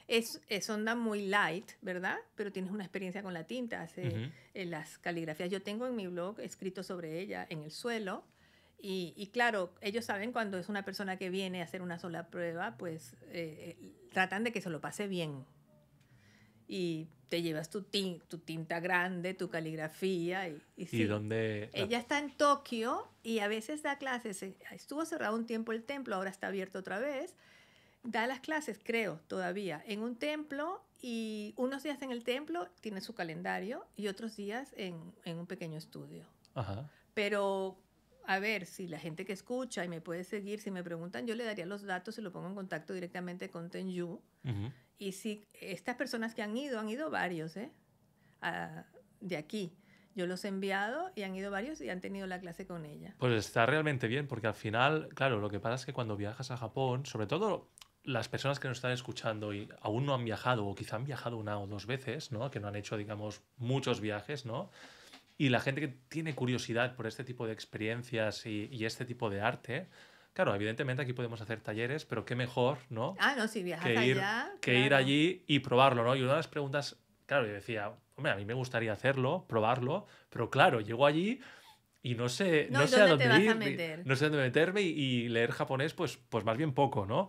Es onda muy light, ¿verdad? Pero tienes una experiencia con la tinta, hace las caligrafías. Yo tengo en mi blog escrito sobre ella en el suelo. Y claro, ellos saben cuando es una persona que viene a hacer una sola prueba, pues tratan de que se lo pase bien. Y te llevas tu tinta grande, tu caligrafía. Y sí. dónde...? Ella está en Tokio y a veces da clases. Estuvo cerrado un tiempo el templo, ahora está abierto otra vez. Da las clases, creo, todavía, en un templo y unos días en el templo tiene su calendario y otros días en un pequeño estudio. Ajá. Pero... A ver, si la gente que escucha y me puede seguir, si me preguntan, yo le daría los datos y lo pongo en contacto directamente con Tenyu. Y si estas personas que han ido varios, de aquí. Yo los he enviado y han ido varios y han tenido la clase con ella. Pues está realmente bien, porque al final, claro, lo que pasa es que cuando viajas a Japón, sobre todo las personas que nos están escuchando y aún no han viajado o quizá han viajado una o dos veces, ¿no? Que no han hecho, digamos, muchos viajes, ¿no? Y la gente que tiene curiosidad por este tipo de experiencias y este tipo de arte, claro, evidentemente aquí podemos hacer talleres, pero qué mejor, ¿no? No, si viajas que ir, allá, que claro. ir allí y probarlo, ¿no? Y una de las preguntas, claro, yo decía, hombre, a mí me gustaría hacerlo, probarlo, pero claro, llego allí y no sé a dónde te vas ir, a meter? no sé dónde meterme y leer japonés, pues más bien poco, ¿no?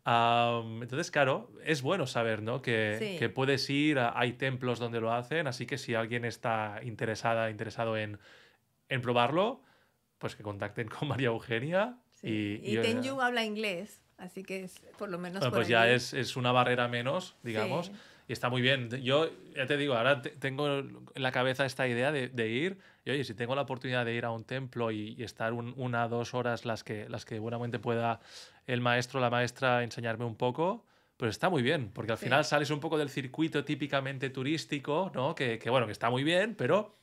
Entonces, claro, es bueno saber, ¿no? Que puedes ir, hay templos donde lo hacen, así que si alguien está interesado en probarlo, pues que contacten con María Eugenia. Sí. Y Tenyu habla inglés, así que por lo menos por pues allí. ya es una barrera menos, digamos, y está muy bien. Yo ya te digo, ahora tengo en la cabeza esta idea de ir, y oye, si tengo la oportunidad de ir a un templo y estar 1 o 2 horas las que buenamente pueda el maestro o la maestra enseñarme un poco, pues está muy bien, porque al final sales un poco del circuito típicamente turístico, ¿no? Que bueno, que está muy bien, pero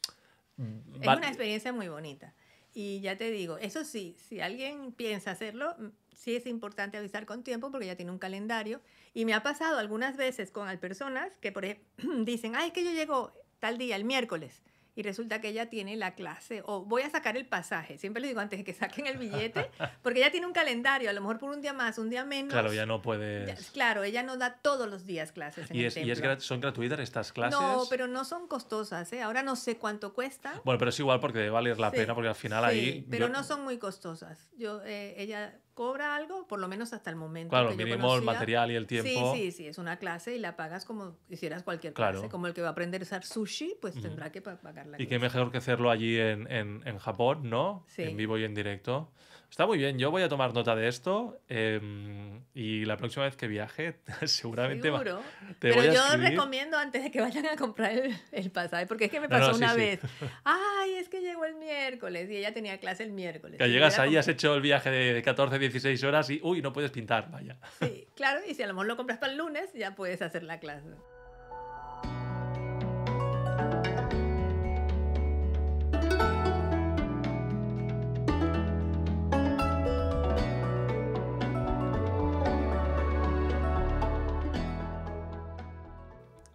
Es una experiencia muy bonita. Y ya te digo, eso sí, si alguien piensa hacerlo, sí es importante avisar con tiempo porque ya tiene un calendario. Y me ha pasado algunas veces con personas que, por ejemplo, dicen, ay, es que yo llego tal día, el miércoles, y resulta que ella tiene la clase, o voy a sacar el pasaje. Siempre le digo antes de que saquen el billete, porque ella tiene un calendario, a lo mejor por un día más, un día menos. Claro, ya no puedes... claro, ella no da todos los días clases en el templo. ¿Y son gratuitas estas clases? No, pero no son costosas, ¿eh? Ahora no sé cuánto cuesta. Bueno, pero es igual porque debe valer la pena, porque al final ahí... pero no son muy costosas. Ella cobra algo, por lo menos hasta el momento. Claro, que yo mínimo el material y el tiempo. Sí, es una clase y la pagas como hicieras cualquier clase. Como el que va a aprender a hacer sushi, pues tendrá que pagar la clase. Y qué mejor que hacerlo allí en Japón, ¿no? Sí. En vivo y en directo. Está muy bien, yo voy a tomar nota de esto y la próxima vez que viaje seguramente Seguro. te voy a yo escribir. Recomiendo antes de que vayan a comprar el pasaje, porque es que me pasó una vez. Ay, es que llegó el miércoles y ella tenía clase el miércoles. Que llegas ahí, has hecho el viaje de 14, 16 horas y, uy, no puedes pintar, vaya. Sí, claro, y si a lo mejor lo compras para el lunes, ya puedes hacer la clase.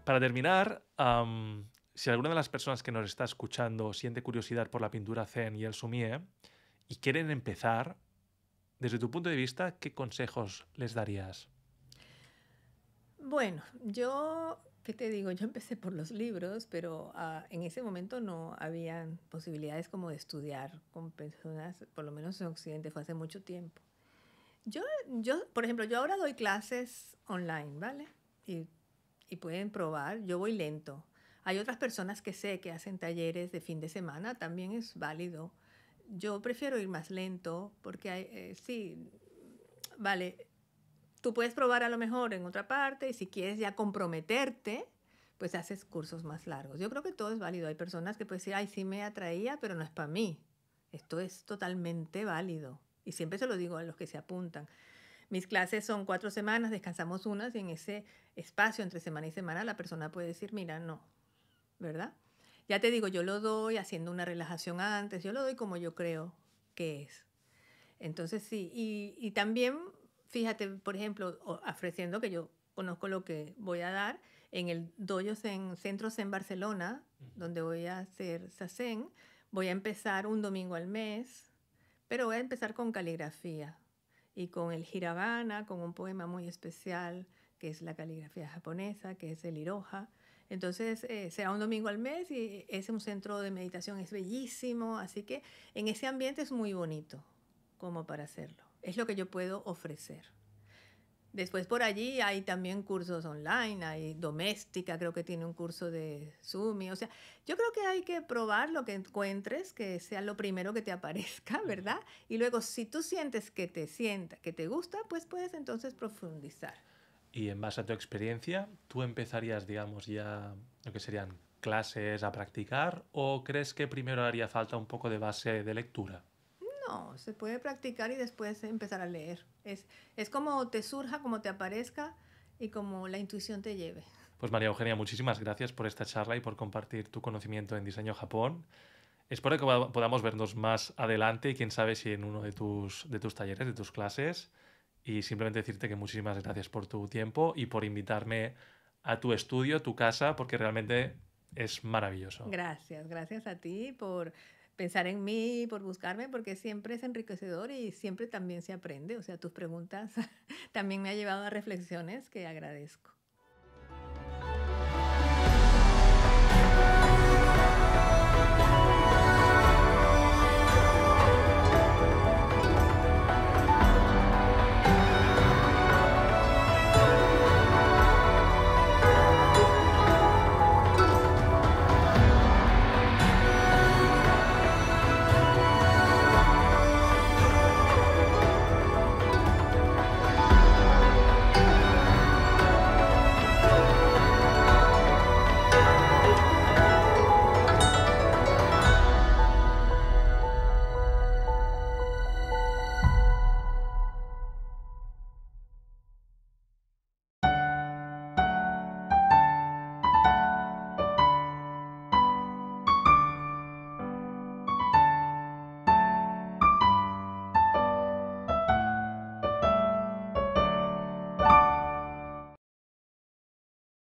Para terminar, si alguna de las personas que nos está escuchando siente curiosidad por la pintura zen y el sumie y quieren empezar, desde tu punto de vista, ¿qué consejos les darías? Bueno, ¿qué te digo? Yo empecé por los libros, pero en ese momento no habían posibilidades como de estudiar con personas, por lo menos en Occidente, fue hace mucho tiempo. Por ejemplo, yo ahora doy clases online, ¿vale? Y pueden probar, yo voy lento. Hay otras personas que sé que hacen talleres de fin de semana, también es válido. Yo prefiero ir más lento porque sí, vale, tú puedes probar a lo mejor en otra parte y si quieres ya comprometerte, pues haces cursos más largos. Yo creo que todo es válido. Hay personas que pueden decir, ay, sí me atraía, pero no es para mí. Esto es totalmente válido. Y siempre se lo digo a los que se apuntan. Mis clases son 4 semanas, descansamos unas y en ese espacio entre semana y semana la persona puede decir, mira, no, ¿verdad? Ya te digo, yo lo doy haciendo una relajación antes, yo lo doy como yo creo que es. Entonces sí, y también, fíjate, por ejemplo, ofreciendo que yo conozco lo que voy a dar en el dojo Centros en Barcelona, donde voy a hacer Zazen, voy a empezar un domingo al mes, pero voy a empezar con caligrafía y con el hiragana, con un poema muy especial, que es la caligrafía japonesa, que es el iroha. Entonces, será un domingo al mes y es un centro de meditación, es bellísimo, así que en ese ambiente es muy bonito como para hacerlo. Es lo que yo puedo ofrecer. Después por allí hay también cursos online, hay Doméstica, creo que tiene un curso de Sumi. O sea, yo creo que hay que probar lo que encuentres, que sea lo primero que te aparezca, ¿verdad? Y luego, si tú sientes que te gusta, pues puedes entonces profundizar. Y en base a tu experiencia, ¿tú empezarías, digamos, ya lo que serían clases a practicar o crees que primero haría falta un poco de base de lectura? No, se puede practicar y después empezar a leer. Es como te surja, como te aparezca y como la intuición te lleve. Pues María Eugenia, muchísimas gracias por esta charla y por compartir tu conocimiento en diseño Japón. Espero que podamos vernos más adelante y quién sabe si en uno de tus talleres, de tus clases. Y simplemente decirte que muchísimas gracias por tu tiempo y por invitarme a tu estudio, tu casa, porque realmente es maravilloso. Gracias a ti por pensar en mí, por buscarme, porque siempre es enriquecedor y siempre también se aprende. O sea, tus preguntas también me han llevado a reflexiones que agradezco.